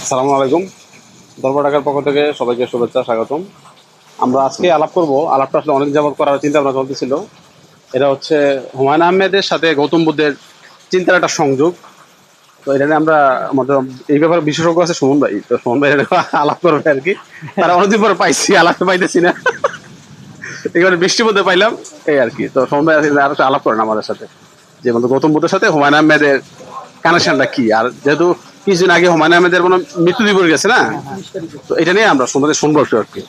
আসসালামু আলাইকুম। দরবার ঢাকার পক্ষ থেকে সবাইকে শুভেচ্ছা, স্বাগতম। আমরা আজকে আলাপ করব, আলাপটা আসলে অনেক যাবত করার চিন্তা ভাবনা চলতেছিল। এটা হচ্ছে হুমায়ুন আহমেদের সাথে গৌতম বুদ্ধের চিন্তার একটা সংযোগ। তো এটা নিয়ে আমরা আমাদের এই ব্যাপারে বিশেষজ্ঞ আছে সুমন ভাই, তো সুমন ভাই এটা আলাপ করবে আর কি। তারা অনেকদিন পরে পাইছি, আলাপ পাইতেছি না, এবারে বৃষ্টির মধ্যে পাইলাম এই আর কি। তো সুমন ভাই আর একটু আলাপ করেন আমাদের সাথে, যে বলতো গৌতম বুদ্ধের সাথে হুমায়ুন আহমেদের কানেকশনটা কি। আর যেহেতু কিছুদিন আগে হুমায়ুন আহমেদের কোনো মৃত্যু দিবস গেছে না, তো এটা নিয়ে আমরা তোমাদের শুনবো একটু আর কি।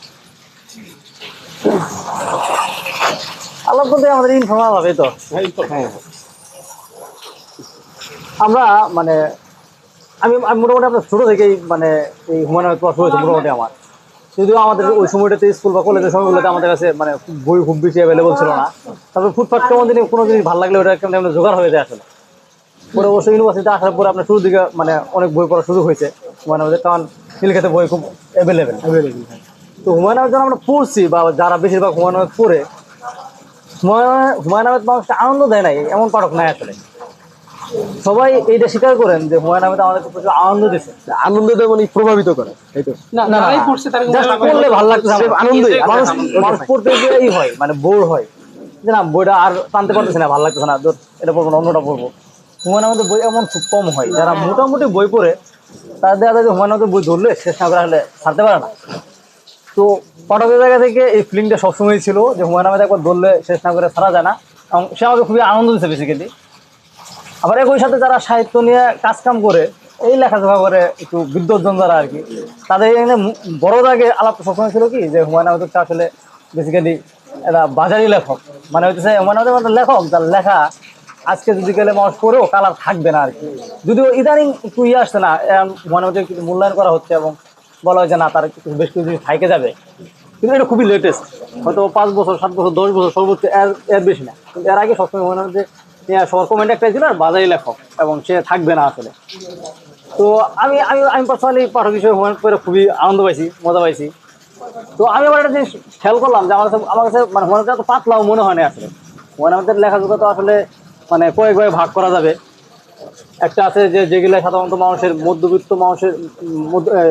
আলাপ বলতে আমাদের ইনফর্মাল হবে তো। হ্যাঁ, আমরা মানে আমি মোটামুটি আপনার ছোট থেকেই মানে এই হুমায়ুন আহমেদ পড়াশোনা হয়েছে মোটামুটি আমার। যদিও আমাদের ওই সময়টাতে স্কুল বা কলেজের সময়গুলোতে আমাদের কাছে মানে বই খুব বেশি অ্যাভেলেবল ছিল না। তারপর ফুটপাথ কেমন জিনিস কোনো জিনিস ভালো লাগলে ওটা কেমন কেমন জোগাড় হয়ে যায় আসলে। পরে অবশ্যই ইউনিভার্সিটিতে আসার পরে আপনার শুরুর দিকে মানে অনেক বই পড়া শুরু হয়েছে হুমায়ুন আহমেদের, কারণ নীলক্ষেতে বই খুব অ্যাভেলেবেল। তো হুমায়ুন আহমেদ যখন আমরা পড়ছি বা যারা বেশিরভাগ হুমায়ুন আহমেদ পড়ে, হুমায়ুন আহমেদ মানুষকে আনন্দ দেয় নাই এমন পাঠক নাই আসলে। সবাই এইটা স্বীকার করেন যে হুমায়ুন আহমেদ আমাদেরকে প্রচুর আনন্দ দিচ্ছে। আনন্দ দেয় মানে প্রভাবিত করে, এই তো। না না, জাস্ট পড়লে ভালো লাগছে, আনন্দই মানুষ মানুষ পড়তে গিয়ে হয় মানে বোর হয় যে না বইটা আর টানতে পারতেছে না, ভালো লাগতেছে না, এটা পড়বো না, অন্যটা পড়বো। হুমায়ুন আহমেদের বই এমন খুব কম হয়, যারা মোটামুটি বই পড়ে তাদের দেখা যায় যে হুমায়ুন আহমেদের বই ধরলে শেষ না করে আসলে ছাড়তে পারে না। তো পাঠকের জায়গা থেকে এই ফিলিংটা সবসময় ছিল যে হুমায়ুন আহমেদ একবার ধরলে শেষ না করে ছাড়া যায় না, এবং সে আমাকে খুবই আনন্দ দিচ্ছে বেসিক্যালি। আবার একই সাথে যারা সাহিত্য নিয়ে কাজ কাম করে, এই লেখালেখা করে একটু বিদ্বজ্জন যারা আর কি, তাদের এখানে বড় দাগে আলাপ সবসময় ছিল কি যে হুমায়ুন আহমেদটা আসলে বেসিক্যালি একটা বাজারি লেখক। মানে হচ্ছে হুমায়ুন আহমেদ একটা লেখক যার লেখা আজকে যদি গেলে মানুষ পড়েও কালার থাকবে না আর কি। যদিও ইদানিং একটু আসছে না, হুমায়ুন আহমেদের কিছু মূল্যায়ন করা হচ্ছে এবং বলা হয় যে না তার কিছু বেশ কিছু জিনিস থাইকে যাবে, কিন্তু এটা খুবই লেটেস্ট, হয়তো 5 বছর 7 বছর 10 বছর সর্বোচ্চ, এর বেশি না। কিন্তু এর আগে সবসময় মনে হয় যে সবার কমেন্ট একটাই ছিল আর বাজারি লেখক, এবং সে থাকবে না আসলে। তো আমি আমি আমি পার্সোনালি পাঠক হিসেবে হুমায়ুন করে খুবই আনন্দ পাইছি, মজা পাইছি। তো আমি আবার একটা জিনিস খেয়াল করলাম যে আমার কাছে মানে হুমায়ুনটা এত পাতলাও মনে হয় না আসলে। হুমায়ুন আমাদের লেখাযোগ্য তো আসলে মানে কয়েকভাবে ভাগ করা যাবে। একটা আছে যে যেগুলো সাধারণত মানুষের মধ্যবিত্ত মানুষের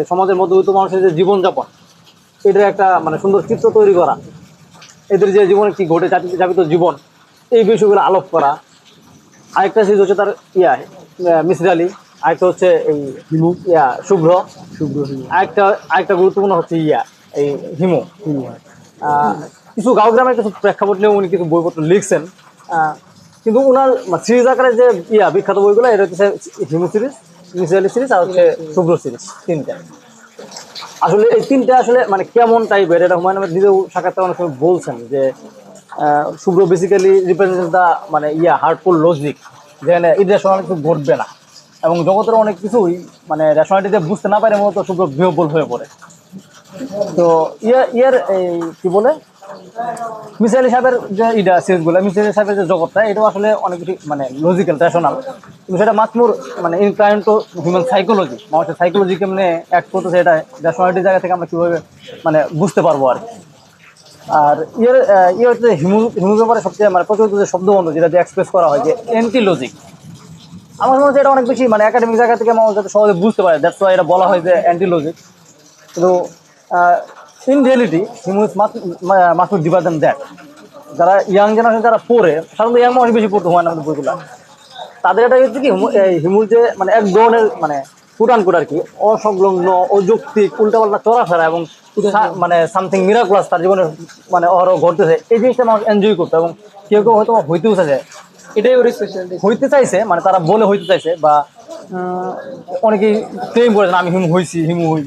সমাজের মধ্যবিত্ত মানুষের যে জীবনযাপন, এটার একটা মানে সুন্দর চিত্র তৈরি করা, এদের যে জীবনে কি ঘটে যাপিত জীবন, এই বিষয়গুলো আলোক করা। আরেকটা সিরিজ হচ্ছে তার মিসির আলী, আরেকটা হচ্ছে এই শুভ্র শুভ্র আরেকটা আরেকটা গুরুত্বপূর্ণ হচ্ছে এই হিমু। আহ, কিছু গাঁও গ্রামের কিছু প্রেক্ষাপট নিয়ে উনি কিছু বইপত্র লিখছেন। কিন্তু ওনার সিরিজ আকারে যে বিখ্যাত বইগুলো, এটা হচ্ছে হিমু সিরিজ, মিসির আলী সিরিজ, আর হচ্ছে শুভ্র সিরিজ, তিনটা। আসলে এই তিনটা আসলে মানে কেমন টাইপের, এটা হুমায়ুন আহমেদ নিজেও সাক্ষাৎকার অনেক সময় বলছেন যে শুভ্র বেসিক্যালি রিপ্রেজেন্ট দা মানে হার্টফুল লজিক, যেখানে ইরেশনাল কিছু ঘটবে না, এবং জগতের অনেক কিছুই মানে রেশনালিটিতে বুঝতে না পারে মূলত শুভ্র বিহ্বল হয়ে পড়ে। তো ইয়ার এই কি বলে মিসির আলী সাহেবের যে সিরিজগুলো, মিসির আলী সাহেবের যে জগৎটা, এটাও আসলে অনেক কিছু মানে লজিক্যাল, রেশনাল, কিন্তু সেটা মাতমুর মানে ইনক্লাইন টু হিউম্যান সাইকোলজি, মানুষের সাইকোলজি কেমনে অ্যাক্ট করতেছে, এটা রেশনালিটির জায়গা থেকে আমরা কীভাবে মানে বুঝতে পারবো আর কি। আর হচ্ছে হিমু ব্যাপারে সবচেয়ে মানে প্রচলিত যে শব্দবন্ধ যেটা দিয়ে এক্সপ্রেস করা হয় যে অ্যান্টি লজিক, আমার মনে হচ্ছে এটা অনেক বেশি মানে একাডেমিক জায়গা থেকে মানুষ যাতে সহজে বুঝতে পারে, দ্যাটস ওয়াই এটা বলা হয় যে অ্যান্টি লজিক। কিন্তু in reality Himu is much deeper than that. যারা ইয়াং জেনারেশন যারা পড়ে, সাধারণত ইয়াং মানুষ বেশি পড়তে হয় না আমাদের বইগুলো, তাদের এটা হচ্ছে কি হিমুর যে মানে এক ধরনের মানে কুটানকুট আর কি, অসংলগ্ন, অযৌক্তিক, উল্টাপাল্টা চলাফেরা এবং মানে সামথিং মিরাকুলাস তার জীবনে মানে অহরহ ঘটতেছে, এই জিনিসটা মানুষ এনজয় করতো, এবং কেউ কেউ হয়তো হইতেও চাইছে, এটাই ওর স্পেশালিটি, হইতে চাইছে মানে তারা বলে হইতে চাইছে, বা অনেকেই ক্লেম করেছেন আমি হিমু হয়েছি, হিমু হই।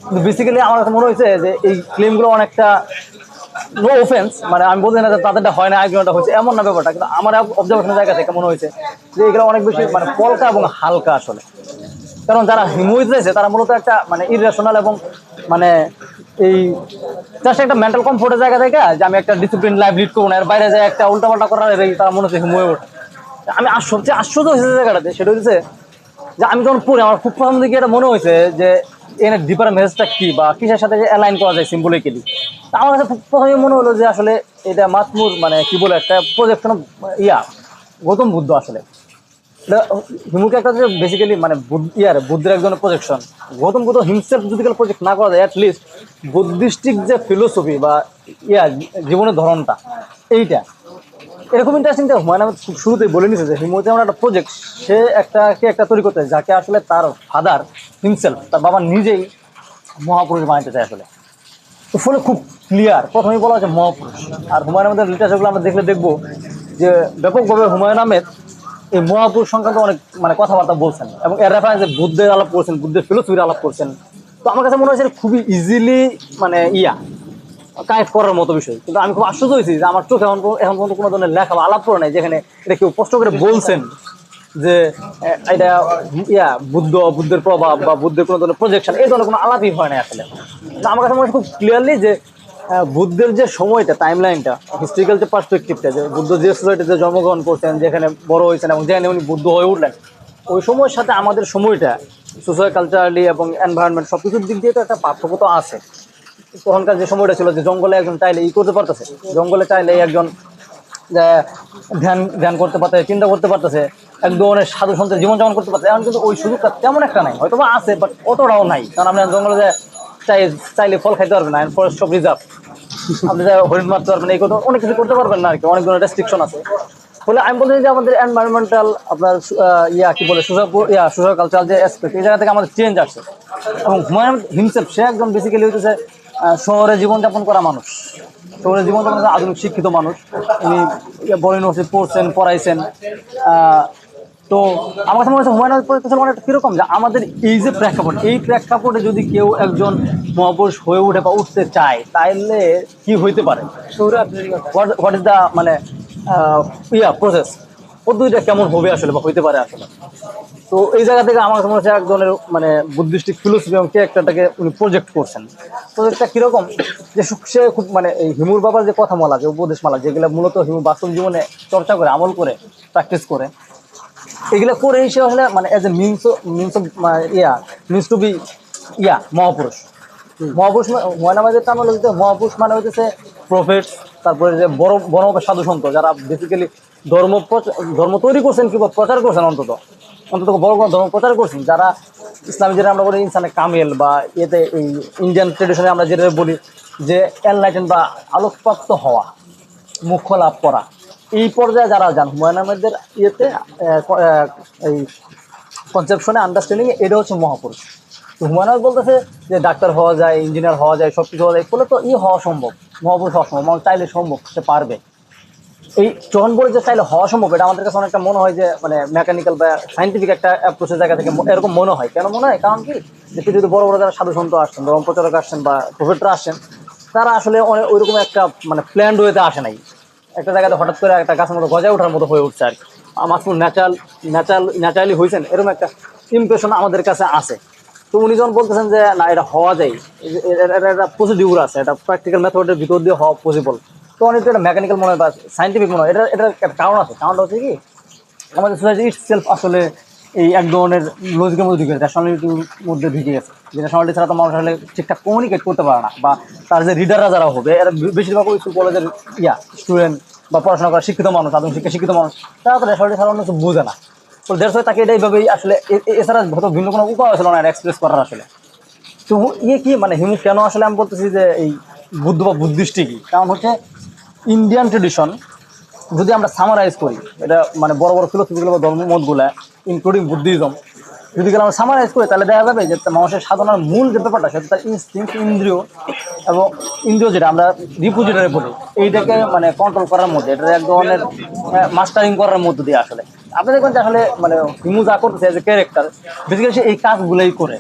কিন্তু বেসিক্যালি আমার কাছে মনে হয়েছে যে এই ক্লেমগুলো অনেকটা নো অফেন্স, মানে আমি বলতে না যে তাদেরটা হয় না একজনটা হয়েছে এমন না ব্যাপারটা, কিন্তু আমার অবজারভেশনের জায়গা থেকে মনে হয়েছে যে এগুলো অনেক বেশি মানে পলকা এবং হালকা আসলে। কারণ যারা হিমু হইতে চাইছে তারা মূলত একটা মানে ইরেশনাল এবং মানে এই জাস্ট একটা মেন্টাল কমফোর্টের জায়গা থেকে যে আমি একটা ডিসিপ্লিন লাইফ লিড করবো না, এর বাইরে যায় একটা উল্টাপাল্টা করার তারা মনে হচ্ছে হিমু হয়ে ওঠে। আমি সবচেয়ে আশ্চর্য হয়েছে জায়গাটাতে, সেটা হচ্ছে যে আমি যখন পড়ি আমার খুব প্রথম দিকে এটা মনে হয়েছে যে এর ডিপার মেসেজটা কি বা কিসের সাথে যে অ্যালাইন করা যায় সিম্বলিক্যালি। আমার কাছে প্রথমে মনে হলো যে আসলে এটা মাতমুর মানে কি বলে একটা প্রজেকশন গৌতম বুদ্ধ আসলে। হিমুকে একটা বেসিক্যালি মানে বুদ্ধের একজনের প্রজেকশন। গৌতম বুদ্ধ হিমসেলফ যদি প্রজেক্ট না করা যায়, অ্যাটলিস্ট বুদ্ধিস্টিক যে ফিলোসফি বা জীবনের ধরনটা এইটা এরকম ইন্টারেস্টিং। হুমায়ুন আহমেদ খুব শুরুতেই বলে নিছে যে হিমু যেমন একটা প্রজেক্ট, সে একটা তৈরি করতে যাকে আসলে তার ফাদার হিমসেলফ, তার বাবা নিজেই মহাপুরুষ বানাইতে চায় আসলে। তো ফলে খুব ক্লিয়ার প্রথমেই বলা হচ্ছে মহাপুরুষ। আর হুমায়ুন আহমেদের লিটারেচারগুলো আমরা দেখবো যে ব্যাপকভাবে হুমায়ুন আহমেদ এই মহাপুরুষ সংক্রান্ত অনেক মানে কথাবার্তা বলছেন, এবং এর রেফারেন্সে বুদ্ধের আলাপ করছেন, বুদ্ধের ফিলোসফির আলাপ করছেন। তো আমার কাছে মনে হয়েছে খুবই ইজিলি মানে কানেক্ট করার মতো বিষয়। কিন্তু আমি খুব আশ্চর্য হয়েছি যে আমার চোখে এখন পর্যন্ত কোনো ধরনের লেখা বা আলাপ করে নাই যেখানে এটা কেউ স্পষ্ট করে বলছেন যে এটা বুদ্ধের প্রভাব বা বুদ্ধের কোনো ধরনের প্রজেকশন, এই ধরনের কোনো আলাপই হয় না আসলে। আমার কাছে মনে হয় খুব ক্লিয়ারলি যে বুদ্ধের যে সময়টা, টাইম লাইনটা, হিস্ট্রিক্যাল যে পার্সপেক্টিভটা, যে বুদ্ধ যে সোসাইটিতে জন্মগ্রহণ করছেন, যেখানে বড় হয়েছেন এবং যেখানে উনি বুদ্ধ হয়ে উঠলেন, ওই সময়ের সাথে আমাদের সময়টা সোশ্যাল কালচারালি এবং এনভায়রনমেন্ট সব কিছুর দিক দিয়ে তো একটা পার্থক্য তো আছে। তখনকার যে সময়টা ছিল যে জঙ্গলে একজন চাইলে করতে পারতেছে, জঙ্গলে চাইলে একজন ধ্যান ধ্যান করতে পারতেছে, চিন্তা করতে পারতেছে, এক ধরনের সাধু সন্তের জীবনযাপন করতে পারতেছে। এখন কিন্তু ওই সুযোগটা তেমন একটা নাই, হয়তো বা আছে বাট অতটাও নাই। কারণ আপনি জঙ্গলে যে চাইলে ফল খাইতে পারবেন না, ফরেস্ট সব রিজার্ভ, আপনি হরিণ মারতে পারবেন, এই কথা অনেক কিছু করতে পারবেন না আর কি, অনেক ধরনের রেস্ট্রিকশন আছে। ফলে আমি বলতে চাই যে আমাদের এনভায়রনমেন্টাল আপনার সোশ্যাল কালচারাল যে অ্যাসপেক্ট, এই জায়গা থেকে আমাদের চেঞ্জ আসছে। এবং হুমায়ুন হিমসেলফ সে একজন বেসিক্যালি হইতেছে শহরে জীবনযাপন করা মানুষ, শহরে জীবনযাপন করা আধুনিক শিক্ষিত মানুষ। উনি বড় ইউনিভার্সিটি পড়ছেন, পড়াইছেন। তো আমার কাছে মনে হচ্ছে হুমায়ুন আহমেদ পড়তেছে মানে একটা কীরকম যে আমাদের এই যে প্রেক্ষাপট, এই প্রেক্ষাপটে যদি কেউ একজন মহাপুরুষ হয়ে উঠে বা উঠতে চায় তাইলে কি হইতে পারে, হোয়াট ইজ দ্য মানে প্রসেস, পদ্ধতিটা কেমন হবে আসলে বা হইতে পারে আসলে। তো এই জায়গা থেকে আমার মনে হচ্ছে এক ধরনের মানে বুদ্ধিস্টিক ফিলোসফি এবং ক্যারেক্টারটাকে উনি প্রজেক্ট করছেন। প্রজেক্টটা কীরকম যে সে খুব মানে এই হিমুর বাবার যে কথা মালা, যে উপদেশ মালা, যেগুলো মূলত হিমু বাস্তব জীবনে চর্চা করে, আমল করে, প্র্যাকটিস করে, এগুলো করে সে আসলে মানে as a means to be মহাপুরুষ। মহাপুরুষ হুমায়ুন আহমেদের টার্ম হলো মহাপুরুষ মানে হইতেছে প্রফেট, তারপরে যে বড় বড় সাধু সন্ত যারা বেসিক্যালি ধর্ম তৈরি করছেন কিংবা প্রচার করছেন, অন্তত বড় বড় ধর্ম প্রচার করছেন, যারা ইসলামী যেটা আমরা বলি ইনসানে কামিল, বা এতে এই ইন্ডিয়ান ট্রেডিশনে আমরা যেটা বলি যে এনলাইটেন বা আলোকপ্রাপ্ত হওয়া, মুখ্য লাভ করা, এই পর্যায়ে যারা যান হুমায়ুন আহমেদের এই কনসেপশনে, আন্ডারস্ট্যান্ডিংয়ে, এটা হচ্ছে মহাপুরুষ। তো হুমায়ুন আহমেদ বলতেছে যে ডাক্তার হওয়া যায়, ইঞ্জিনিয়ার হওয়া যায়, সব কিছু হওয়া যায়, ফলে তো হওয়া সম্ভব, মহাপুরুষ হওয়া সম্ভব, মানুষ চাইলে সম্ভব, সে পারবে। এই যখন বলে যে চাইলে হওয়া সম্ভব, এটা আমাদের কাছে অনেকটা মনে হয় যে মানে মেকানিক্যাল বা সাইন্টিফিক একটা অ্যাপ্রোচের জায়গা থেকে এরকম মনে হয়। কেন মনে হয়? কারণ কি যে যদি বড় বড় যারা সাধু সন্ত আসছেন, ধর্ম প্রচারক আসছেন বা প্রফেটরা আসছেন, তারা আসলে অনেক ওইরকম একটা মানে প্ল্যান্ড ওয়েতে আসে নাই, একটা জায়গাতে হঠাৎ করে একটা গাছের মতো গজায় ওঠার মতো হয়ে উঠছে আর কি, মাত্র ন্যাচারালি হয়েছেন, এরকম একটা ইমপ্রেশন আমাদের কাছে আছে। তো উনি যখন বলতেছেন যে না এটা হওয়া যায়, একটা প্রসিডিউর আছে, এটা প্র্যাকটিক্যাল মেথডের ভিতর দিয়ে হওয়া পসিবল, তো অনেক এটা মেকানিক্যাল মনে হয় বা সাইন্টিফিক মনে হয়। এটার একটা কারণ আছে। কারণটা হচ্ছে কি আমাদের সোসাইটি ইটসেলফ আসলে এই এক ধরনের লজিকের মধ্যে ঢুকে গেছে, ন্যাশনালিটির মধ্যে ঢুকে গেছে, যে ন্যাশনালিটি ছাড়া তো মানুষ আসলে ঠিকঠাক কমিউনিকেট করতে পারে না, বা তার যে রিডাররা যারা হবে এরা বেশিরভাগ স্কুল কলেজের স্টুডেন্ট বা পড়াশোনা করা শিক্ষিত মানুষ, আধুনিক শিক্ষিত মানুষ, তারা তো ন্যাশনালিটি ছাড়া অন্য কিছু বোঝে না। তো দেড় তাকে এইভাবেই আসলে এছাড়া হয়তো ভিন্ন কোনো উপায় ছিল না এক্সপ্রেস করার আসলে। তো কি মানে হিমু কেন আসলে আমি বলতেছি যে এই বুদ্ধ বা বুদ্ধিস্টই কি, কারণ হচ্ছে ইন্ডিয়ান ট্রেডিশন যদি আমরা সামারাইজ করি, এটা মানে বড় বড় ফিলোসফিগুলো বা ধর্মমতগুলো ইনক্লুডিং বুদ্ধিজম যদি আমরা সামারাইজ করি, তাহলে দেখা যাবে যে মানুষের সাধনার মূল যে ব্যাপারটা সেটা তার ইনস্টিংক্ট, ইন্দ্রিয়, এবং ইন্দ্রিয় যেটা আমরা রিপোজিটরি বলি, এইটাকে মানে কন্ট্রোল করার মধ্যে, এটা এক ধরনের মাস্টারিং করার মধ্য দিয়ে আসলে আপনি দেখবেন যে আসলে মানে হিমু যা করতেছে এজ এ ক্যারেক্টার, বেসিক্যালি সে এই কাজগুলোই করে।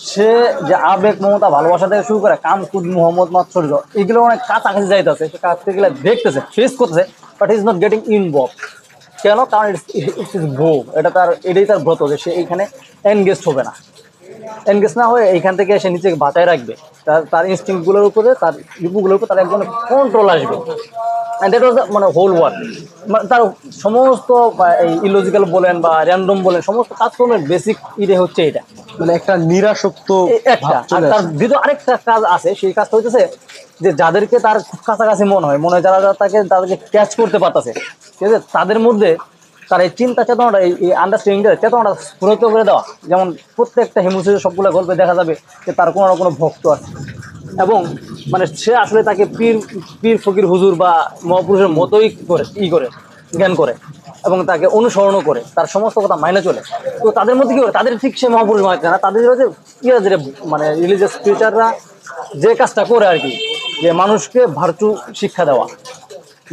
সে যে আবেগ, মমতা, ভালোবাসা থেকে শুরু করে কাম, কুদ, মোহাম্মদ, মাৎসর্য, এগুলো অনেক কাছাকাছি যাইতেছে, সে কাছ থেকে দেখতেছে, ফেস করতেছে, but is not getting involve. কেন? কারণ ইটস ইজ ভো, এটাই তার ব্রত যে সে এইখানে এনগেজ হবে না। এনগেজ না হয়ে এইখান থেকে সে নিজেকে বাঁচায় রাখবে, তার ইনস্টিংক্টগুলোর উপরে, তার রিপুগুলোর উপর তার একজন কন্ট্রোল আসবে। অ্যান্ড দ্যাট ওয়াজ মানে হোল ওয়ার্ল্ড। মানে তার সমস্ত এই ইলজিক্যাল বলেন বা র্যান্ডম বলেন, সমস্ত কাজকর্মের বেসিক হচ্ছে এটা, মানে একটা নিরাসক্ত একটা। আর তার দ্বিতীয় আরেকটা কাজ আছে, সেই কাজটা হইতেছে যে যাদেরকে তার খুব কাছাকাছি মনে হয় যারা তাদেরকে ক্যাচ করতে পারতেছে, ঠিক আছে, তাদের মধ্যে তার এই চিন্তা চেতনাটা এই আন্ডারস্ট্যান্ডিংটা চেতনাটা স্ফুরিত করে দেওয়া। যেমন প্রত্যেকটা হিমুসের সবগুলো গল্পে দেখা যাবে যে তার কোনো না কোনো ভক্ত আছে, এবং মানে সে আসলে তাকে পীর পীর ফকির হুজুর বা মহাপুরুষের মতোই করে জ্ঞান করে, এবং তাকে অনুসরণও করে, তার সমস্ত কথা মাইনে চলে। তো তাদের মধ্যে কি করে, তাদের ঠিক সে মহাপুরুষ মানে না, তাদের যে ইয়ে যে মানে রিলিজিয়াস টিচাররা যে কাজটা করে আর কি, যে মানুষকে ভার্চু শিক্ষা দেওয়া,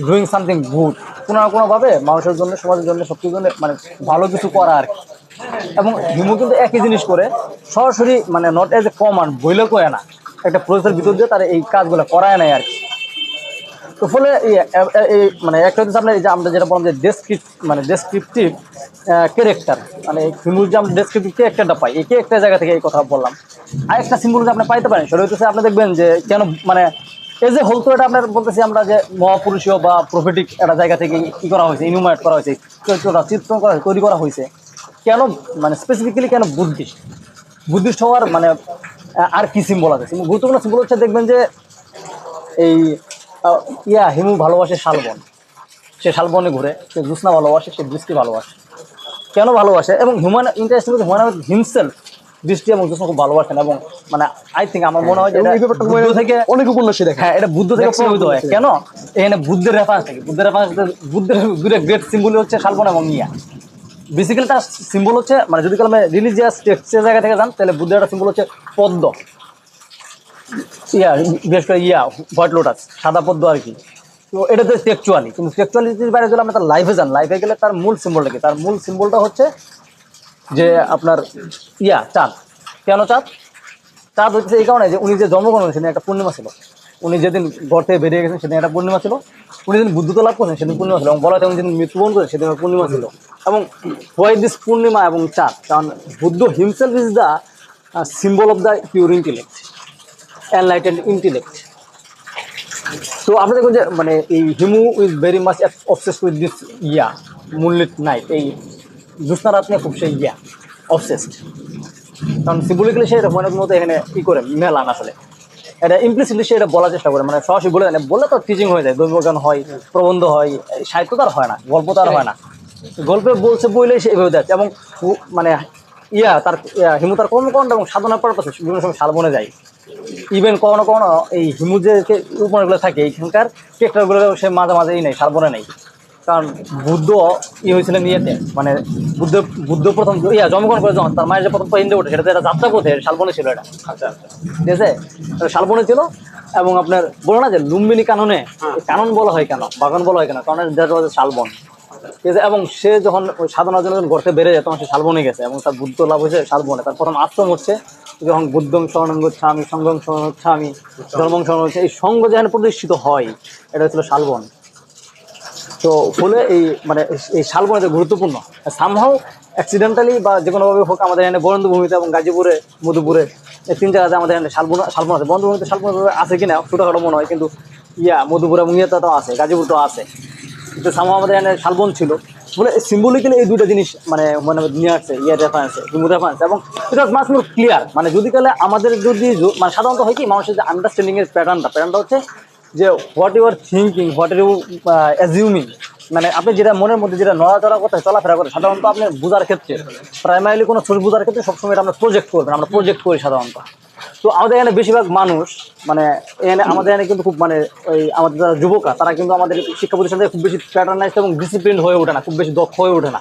ডুইং সামথিং গুড, কোনো না কোনোভাবে মানুষের জন্য, সমাজের জন্য, সব কিছুর জন্য মানে ভালো কিছু করা আর কি। এবং হিমু কিন্তু একই জিনিস করে, সরাসরি মানে নট এজ এ কমান্ড বইলে করে না, একটা প্রসেসের ভিতর দিয়ে তার এই কাজগুলো করায় নেয় আর কি। তো ফলে এই মানে একটা হচ্ছে আপনার এই যে আমরা যেটা বললাম যে ডেসক্রিপটিভ ক্যারেক্টার, মানে হিমুর যে আমরা ডেসক্রিপটিভ ক্যারেক্টারটা পাই, এই ক্যারেক্টার জায়গা থেকে এই কথা বললাম। আর একটা সিম্বল যে আপনি পাইতে পারেন সেটা হচ্ছে আপনি দেখবেন যে কেন মানে এই যে হোল তো এটা আপনার বলতেছি আমরা যে মহাপুরুষীয় বা প্রফেটিক একটা জায়গা থেকে কি করা হয়েছে, ইনুমারেট করা হয়েছে, চরিত্রটা চিত্রণ করা তৈরি করা হয়েছে কেন, মানে স্পেসিফিক্যালি কেন বুদ্ধিস্ট হওয়ার মানে আর কি সিম্বল আছে। গুরুত্বপূর্ণ সিম্বল হচ্ছে দেখবেন যে এই হিমু ভালোবাসে শালবন, সে শালবনে ঘুরে, সে জ্যোৎস্না ভালোবাসে, সে বৃষ্টি ভালোবাসে। কেন ভালোবাসে, এবং হিউম্যান ইন্টারেস্টিং হিউম্যান হিমসেলফ বৃষ্টি এবং জ্যোৎস্না খুব ভালোবাসেন, এবং মানে আই থিঙ্ক আমার মনে হয় যে এবং এই ব্যাপারটা বুদ্ধ থেকে অনেক উপন্যাসে দেখা। হ্যাঁ এটা বুদ্ধ থেকে প্রভাবিত হয়। কেন, এখানে বুদ্ধের রেফারেন্স থাকে, বুদ্ধের দুটো গ্রেট সিম্বল হচ্ছে শালবন এবং বেসিক্যালি তার সিম্বল হচ্ছে মানে যদি কালামে রিলিজিয়াস টেক্সটের জায়গা থেকে যান তাহলে বুদ্ধের একটা সিম্বল হচ্ছে পদ্ম, বিশেষ করে হোয়াইট লোটাস, সাদা পদ্ম আর কি। তো এটা তো টেকচুয়ালি, কিন্তু টেকচুয়ালিটির বাইরে গেলে আমরা তার লাইফে যান, লাইফে গেলে তার মূল সিম্বলটা কি, তার মূল সিম্বলটা হচ্ছে যে আপনার চাঁদ। কেন চাঁদ? চাঁদ হচ্ছে এই কারণে যে উনি যে জন্মগ্রহণ করেন সেদিন একটা পূর্ণিমা ছিল, উনি যেদিন ঘর থেকে বেরিয়ে গেছেন সেদিন একটা পূর্ণিমা ছিল, উনি যেদিন বুদ্ধত্ব লাভ করেছেন সেদিন পূর্ণিমা ছিল, এবং বলা হয় উনি যেদিন মৃত্যুবরণ করেন সেদিন পূর্ণিমা ছিল। এবং হোয়াই দিস পূর্ণিমা এবং চাঁদ, কারণ Buddha himself is the symbol of the pure intellect, enlightened intellect. তো আপনি দেখুন যে মানে এই Himu is very much obsessed with this moonlit night, এই জ্যোৎস্না রাত নিয়ে খুব সেই অবসেসড। কারণ সিম্বলিক্যালি সে এটা মনের মতো এখানে কি করে মেলান, আসলে এটা ইমপ্লিসিটলি সে এটা বলার চেষ্টা করে, মানে সরাসরি বলে দেয়, বললে তো টিচিং হয়ে যায়, দৈবজ্ঞান হয়, প্রবন্ধ হয়, সাহিত্য তো আর হয় না, গল্প তো আর হয় না, গল্পে বলছে বইলেই সে এভাবে যাচ্ছে। এবং মানে তার হিমু তার কর্মকাণ্ড এবং সাধনার পারপাসে বিভিন্ন সময় শালবনে যায়। ইভেন কখনো কখনো এই হিমু যে উপমানগুলো থাকে এইখানকার ক্যারেক্টারগুলো সে মাঝে মাঝেই নেই, শালবনে নেই। কারণ বুদ্ধ হয়েছিলেন মানে বুদ্ধ প্রথম জন্মগ্রহণ করে যখন তার মায়ের যে প্রথম ইন্দ্রে ওঠে, সেটা তো একটা যাত্রা পথে শালবনে ছিল এটা। আচ্ছা, ঠিক আছে, শালবনে ছিল। এবং আপনার বলো না যে লুম্বিনী কাননে, কানন বলা হয় কেন, বাগান বলা হয় কেন, কারণ শালবন, ঠিক আছে। এবং সে যখন ওই সাধনার জন্য যখন ঘরতে বেড়ে যায় তখন সে শালবনে গেছে, এবং তার বুদ্ধ লাভ হয়েছে শালবনে। তার প্রথম আশ্রম হচ্ছে যখন বুদ্ধং শরণং গচ্ছামি, সংঘং শরণং গচ্ছামি, ধর্মং শরণং গচ্ছামি, এই সংঘ যেখানে প্রতিষ্ঠিত হয় এটা হচ্ছিল শালবন। তো ফলে এই মানে এই শালবন এটা গুরুত্বপূর্ণ। সামহাও অ্যাক্সিডেন্টালি বা যে কোনোভাবে হোক আমাদের এখানে বরেন্দ্রভূমিতে এবং গাজীপুরে, মধুপুরে, এই তিন জায়গাতে আমাদের এখানে শালবন আছে। বরেন্দ্রভূমিতে শালবন আছে কিনা ছোটোখাটো মনে হয়, কিন্তু মধুপুর এবং ইয়েটাও আছে, গাজীপুরটাও আছে। কিন্তু সামহাও আমাদের এখানে শালবন ছিল বলে সিম্বলিক্যালি এই দুইটা জিনিস মানে নিয়ে আসছে রেফারেন্স, রেফারেন্স। এবং এটা মাস মোর ক্লিয়ার, মানে যদি কালে আমাদের যদি মানে সাধারণত হয় কি মানুষের যে আন্ডারস্ট্যান্ডিংয়ের প্যাটার্নটা হচ্ছে যে what you are thinking, what are you assuming, মানে আপনি যেটা মনের মধ্যে যেটা নড়াচড়া করতে চলাফেরা করে সাধারণত আপনি বোঝার ক্ষেত্রে, প্রাইমারিলি কোনো ছবি বোঝার ক্ষেত্রে সবসময় এটা আমরা প্রজেক্ট করবেন, আমরা প্রজেক্ট করি সাধারণত। তো আমাদের এখানে বেশিরভাগ মানুষ মানে এখানে আমাদের এখানে কিন্তু খুব মানে ওই আমাদের যারা যুবকরা তারা কিন্তু আমাদের শিক্ষা প্রতিষ্ঠান থেকে খুব বেশি প্যাটার্নাইজ এবং ডিসিপ্লিন হয়ে ওঠে না, খুব বেশি দক্ষ হয়ে ওঠে না।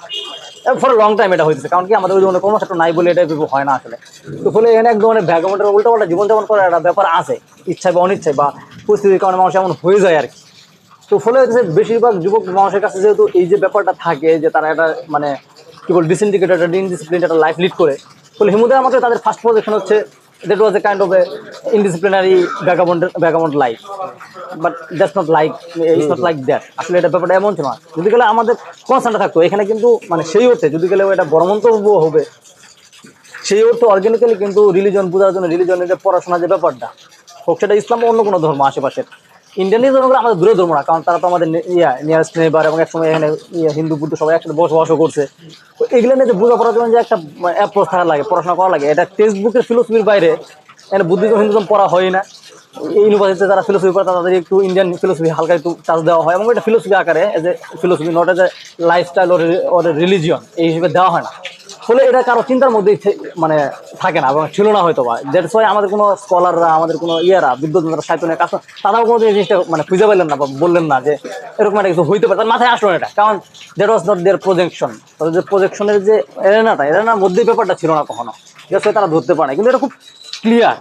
ফর লং টাইম এটা হয়েছে, কারণ কি আমাদের ওই ধরনের কর্মক্ষেত্র নাই বলে এটা হয় না আসলে। তো ফলে এখানে এক ধরনের ভ্যাগামেন্টের উল্টাপাল্টা জীবনযাপন করার একটা ব্যাপার আছে, ইচ্ছায় বা অনিচ্ছায় বা পরিস্থিতির কারণে মানুষ এমন হয়ে যায় আর কি। তো ফলে হচ্ছে বেশিরভাগ যুবক মানুষের কাছে যেহেতু এই যে ব্যাপারটা থাকে যে তারা একটা মানে কি বল ডিসইন্ডিকেটেড, ইনডিসিপ্লিন একটা লাইফ লিড করে, ফলে হিমুদের আমাদের তাদের ফার্স্ট পজিশন হচ্ছে that was a kind of a indisciplinary vagabond life, but that's not like, it's not like that. আসলে এটা ব্যাপারটা এমন ছিল না। যদি গেলে আমাদের কনসার্নটা থাকতো এখানে, কিন্তু মানে সেই অর্থে যদি গেলে এটা বড় মন্তব্য হবে, সেই অর্থে অর্গানিক্যালি কিন্তু রিলিজন বোঝার জন্য রিলিজনের যে পড়াশোনা যে ব্যাপারটা হোক, সেটা ইসলাম বা অন্য কোনো ধর্ম আশেপাশের ইন্ডিয়ানিজমগুলো আমাদের দূরে ধর্ম না, কারণ তারা তো আমাদের নিয়ারেস্ট নেইবার এবং একসময় এখানে হিন্দু বুদ্ধ সবাই একসাথে বসবাসও করছে। তো এগুলো নিয়ে যে বোঝাপড়ার জন্য যে একটা অ্যাপ্রোচ থাকা লাগে, পড়াশোনা করা লাগে, এটা টেক্সট বুকের ফিলোসফির বাইরে এখানে বুদ্ধিজম হিন্দুজম পড়া হয় না, ইউনিভার্সিটিতে যারা ফিলোসফি পড়ে তাদের একটু ইন্ডিয়ান ফিলোসফি হালকা একটু চার্জ দেওয়া হয়, এবং এটা ফিলোসফি আকারে as a philosophy, not as a lifestyle or religion এই হিসেবে দেওয়া হয় না। ফলে এটা কারো চিন্তার মধ্যেই মানে থাকে না এবং ছিল না হয়তো বা। দ্যাটস ওয়াই আমাদের কোনো স্কলাররা, আমাদের কোনো বিদ্বজ্জন যারা সাহিত্য নিয়ে কাজ করে, তারাও কোনো জিনিসটা মানে খুঁজে পেলেন না বা বললেন না যে এরকম একটা কিছু হইতে পারে, তার মাথায় আসলো না এটা, কারণ that was not their projection. তাদের যে প্রজেকশনের যে এরেনার মধ্যেই ব্যাপারটা ছিল না কখনো, দ্যাটস ওয়াই তারা ধরতে পারে না। কিন্তু এটা খুব ক্লিয়ার,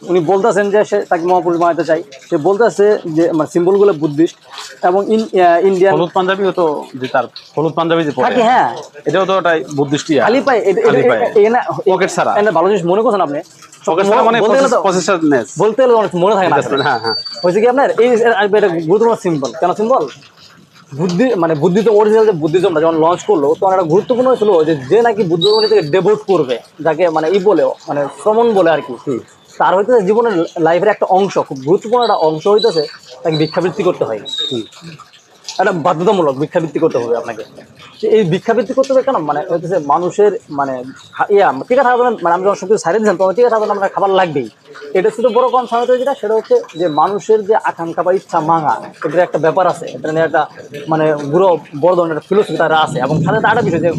উনি বলতেছেন যে সে তাকে মহাপুরুষ বানাতে চাই, সে বলতেছে যে মানে সিম্বলগুলো বুদ্ধিস্ট এবং ইন্ডিয়ান হলুদ পাঞ্জাবিও তো, যে তার হলুদ পাঞ্জাবি যে পরে, থাকে, হ্যাঁ এটাও তো ওটাই বুদ্ধিস্টই খালি পায় পকেট ছাড়া। ভালো জিনিস মনে করছেন আপনি, পকেট ছাড়া মানে বলতে গেলে তো পসেসরনেস, বলতে গেলে অনেক মনে থাকে না আসলে। হ্যাঁ হ্যাঁ হয়েছে কি আপনার এই এটা গুরুত্বপূর্ণ সিম্বল, কেন সিম্বল বুদ্ধি মানে বুদ্ধিজম অরিজিনাল যে বুদ্ধিজমটা যখন লঞ্চ করলো তখন একটা গুরুত্বপূর্ণ ছিল যে নাকি বুদ্ধিজম থেকে ডেভোট করবে, যাকে মানে বলে মানে শ্রমণ বলে আর কি, তার হইতেছে জীবনের লাইফের একটা অংশ, খুব গুরুত্বপূর্ণ একটা অংশ হইতেছে তাকে ভিক্ষাবৃত্তি করতে হয়। একটা বাধ্যতামূলক ভিক্ষাবৃত্তি করতে হবে আপনাকে। এই ভিক্ষাবৃত্তি করতে হবে কেন, মানে হইতেছে মানুষের মানে ঠিক আছে মানে আমি যখন সব কিছু ছাড়িয়ে দিচ্ছেন তখন ঠিক আছে আপনার খাবার লাগবেই, এটা শুধু বড় কনসার্ন হতে যেটা সেটা হচ্ছে যে মানুষের যে আকাঙ্ক্ষা বা ইচ্ছা মাঙা, এটার একটা ব্যাপার আছে, এটা নিয়ে একটা মানে পুরো বড় ধরনের একটা ফিলোসফি তারা আছে। এবং সাথে একটা বিষয় যে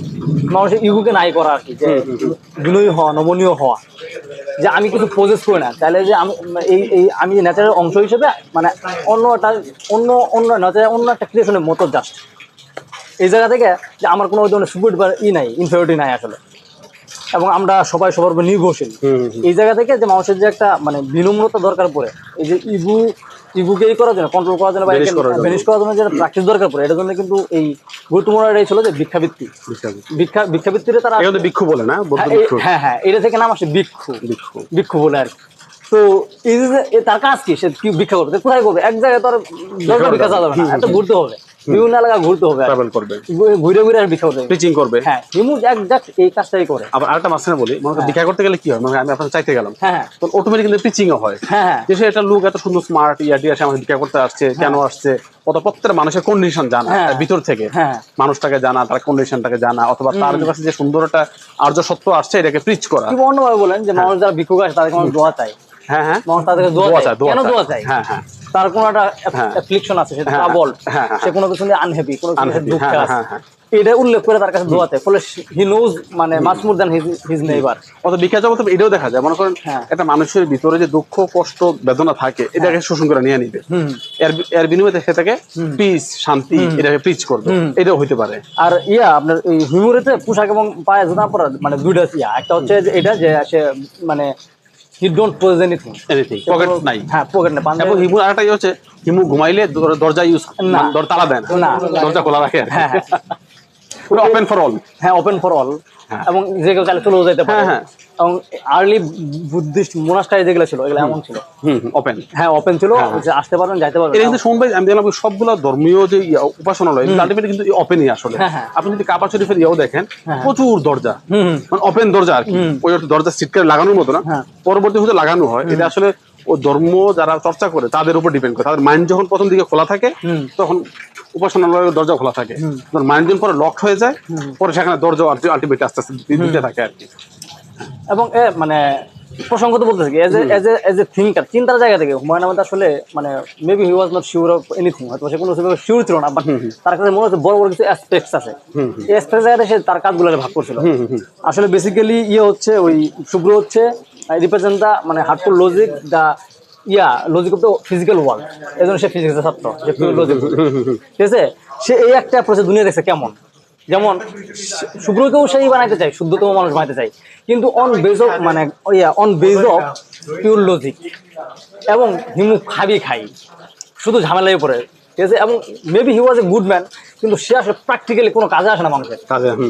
মানুষের ইগুকে নাই করা আর কি, যে বিনয়ী হওয়া, নমনীয় হওয়া, যে আমি কিছু প্রজেস করি না তাহলে যে আমি আমি ন্যাচারাল অংশ হিসেবে মানে অন্য ন্যাচারাল অন্য একটা ক্রিয়েশনের মতো জাস্ট এই জায়গা থেকে যে আমার কোনো ওই ধরনের সুপিরিয়র বা নাই, ইনফিরিয়রিটি নাই আসলে, এবং আমরা সবাই সবার উপর নির্ভরশীল। এই জায়গা থেকে যে মানুষের যে একটা মানে বিনম্রতা দরকার পড়ে, এই যে ইগুকে করার জন্য, কন্ট্রোল করার জন্য বা ভ্যানিশ করার জন্য যে প্র্যাকটিস দরকার পড়ে, এটার জন্য কিন্তু এই গুরুত্বপূর্ণ এটাই ছিল যে ভিক্ষাবৃত্তিতে তারা ভিক্ষু বলে না, হ্যাঁ হ্যাঁ এটা থেকে নাম আসে ভিক্ষু বলে আর কি। তো এই যে তার কাজ কি, সে কি ভিক্ষা করবে, কোথায় করবে, এক জায়গায় তো আর ভিক্ষা চাওয়া যাবে না, এত ঘুরতে হবে, বিভিন্ন এলাকা ঘুরতে হবে, ট্রাভেল করবে, ঘুরে ঘুরে আর ভিক্ষা করবে, প্রিচিং করবে। হ্যাঁ হিমু একজাক্ট এই কাজটাই করে। আবার আরেকটা মাঝখানে বলি, মনে করেন ভিক্ষা করতে গেলে কি হয়, মানে আমি আপনার চাইতে গেলাম, হ্যাঁ তো অটোমেটিক কিন্তু প্রিচিংও হয়, হ্যাঁ যে সে একটা লোক এত সুন্দর স্মার্ট আসে আমাকে ভিক্ষা করতে আসছে, কেন আসছে, প্রত্যেকটা মানুষের কন্ডিশন জানা, তার ভিতর থেকে মানুষটাকে জানা, তার কন্ডিশনটাকে জানা, অথবা তার কাছে যে সুন্দর একটা আর্য সত্য আসছে এটাকে প্রিচ করা। কি অন্যভাবে বলেন যে মানুষ যারা ভিক্ষুক আসে তাদেরকে মানুষ দোয়া চায়, হ্যাঁ হ্যাঁ মানুষ তাদেরকে দোয়া চায়, কেন দোয়া চায়, হ্যাঁ হ্যাঁ তার কোনো একটা অ্যাফ্লিকশন আছে, সেটা ট্রাবল, সে কোনো কিছু নিয়ে আনহ্যাপি, কোনো কিছু দুঃখে আছে, এটা উল্লেখ করে তার কাছে দোয়াতে, ফলে হি নোজ মানে much more than his neighbour. অত ভিক্ষা জগতে এটাও দেখা যায়, মনে করেন একটা মানুষের ভিতরে যে দুঃখ কষ্ট বেদনা থাকে এটাকে শোষণ করে নিয়ে নিবে, এর বিনিময়ে সে তাকে পিস শান্তি এটাকে প্রিচ করবে, এটাও হইতে পারে। আর আপনার এই হিউমোরেতে পোশাক এবং পায়ে জুতা পরা মানে দুইটা একটা হচ্ছে যে এটা যে সে মানে he don't pose anything pocket নাই, হ্যাঁ পকেট নাই। এবং হিমুর আরেকটা হচ্ছে হিমু ঘুমাইলে দরজা ইউজ না, তালা দেন না, দরজা খোলা রাখে, হ্যাঁ ওপেন ফর অল, হ্যাঁ ওপেন ফর অল, এবং যে কেউ চাইলে চলেও যেতে পারে। এবং আর্লি বুদ্ধিস্ট মোনাস্টারি যেগুলো ছিল এগুলো এমন ছিল, ওপেন, হ্যাঁ ওপেন ছিল, যে আসতে পারবেন যাইতে পারবেন। এটা কিন্তু শুনবেন আমি দেখলাম সবগুলো ধর্মীয় যে উপাসনালয় আলটিমেটলি কিন্তু ওপেনই আসলে। আপনি যদি কাবা শরীফের দেখেন প্রচুর দরজা, মানে ওপেন দরজা আর কি, ওই দরজা সিটকারে লাগানোর মতো না, পরবর্তী হতে লাগানো হয়। এটা আসলে ও ধর্ম যারা চর্চা করে তাদের উপর ডিপেন্ড করে, তাদের মাইন্ড যখন প্রথম দিকে খোলা থাকে তখন উপাসনালয়ের দরজা খোলা থাকে, মাইন্ড যখন পরে লক হয়ে যায় পরে সেখানে দরজা আলটিমেটলি আস্তে আস্তে দিতে থাকে আর কি। এবং মানে প্রসঙ্গত বলতেছে কি এজ এ থিঙ্কার, চিন্তার জায়গা থেকে হুমায়ুন আহমেদ আসলে মানে maybe he was not sure of anything, হয়তো সে কোনো শিওর ছিল না, বাট তার কাছে মনে হচ্ছে বড় বড় কিছু অ্যাসপেক্টস আছে, এই অ্যাসপেক্ট জায়গাতে সে তার কাজগুলো ভাগ করছিল। আসলে বেসিক্যালি হচ্ছে ওই শুভ্র হচ্ছে রিপ্রেজেন্ট দা মানে heartful logic, the logic of the physical world, এই জন্য সে ফিজিক্সের ছাত্র, যে লজিক, ঠিক আছে। সে এই একটা প্রসেস দুনিয়া দেখছে কেমন, যেমন শুভ্রকেও সেই বানাইতে চাই, শুদ্ধতম মানুষ বানাইতে চাই, কিন্তু অন বেজ অফ মানে on base of pure logic, এবং হিমু খাই শুধু ঝামেলাই পড়ে, ঠিক আছে। এবং maybe he was a good man, কিন্তু সে আসলে প্র্যাকটিক্যালি কোনো কাজে আসে না মানুষের,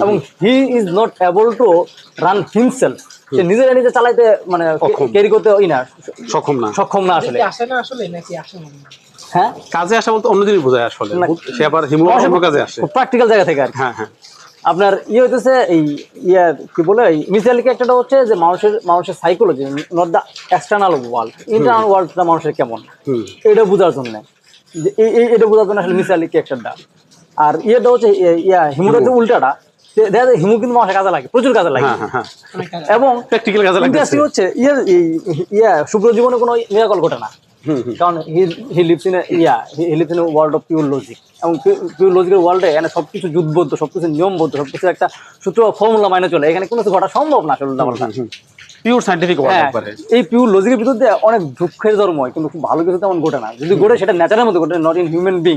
এবং he is not able to run himself, সে নিজে চালাইতে মানে ক্যারি করতে সক্ষম না আসলে। হ্যাঁ কাজে আসা বলতে অন্য জিনিস বোঝায় আসলে, সে আবার হিমু অন্য কাজে আসে প্র্যাকটিক্যাল জায়গা থেকে আর কি। হ্যাঁ হ্যাঁ আপনার হইতেছে এই কি বলে মিসাইলিক একটা হচ্ছে যে মানুষের psychology, not the external world, internal ওয়ার্ল্ডটা মানুষের কেমন, এটা বোঝার জন্য, এটা বোঝার জন্য আসলে মিসাইলিক একটা। আর হচ্ছে হিমুটা যে উল্টাটা, দেখা যায় হিমু কিন্তু মানুষের কাজে লাগে, প্রচুর কাজে লাগে, এবং প্র্যাকটিক্যাল কাজে লাগে। ইন্টারেস্টিং হচ্ছে শুভ্র জীবনে কোনো মিরাকল ঘটে না, কারণ he lives in he lives in world of pure logic, এবং পিওর লজিকের ওয়ার্ল্ডে এখানে সবকিছু যুদ্ধবদ্ধ, সবকিছু নিয়মবদ্ধ, সবকিছু একটা সূত্র ফর্মুলা মাইনে চলে, এখানে কোনো কিছু ঘটা সম্ভব না আসলে উল্টাপাল্টা। পিওর সায়েন্টিফিক ওয়ার্ল্ড হ্যাঁ, একবারে। এই পিওর লজিকের ভিতর দিয়ে অনেক দুঃখের জন্ম হয়, কিন্তু খুব ভালো কিছু তেমন ঘটে না। যদি ঘটে সেটা নেচারের মধ্যে ঘটে, not in human being.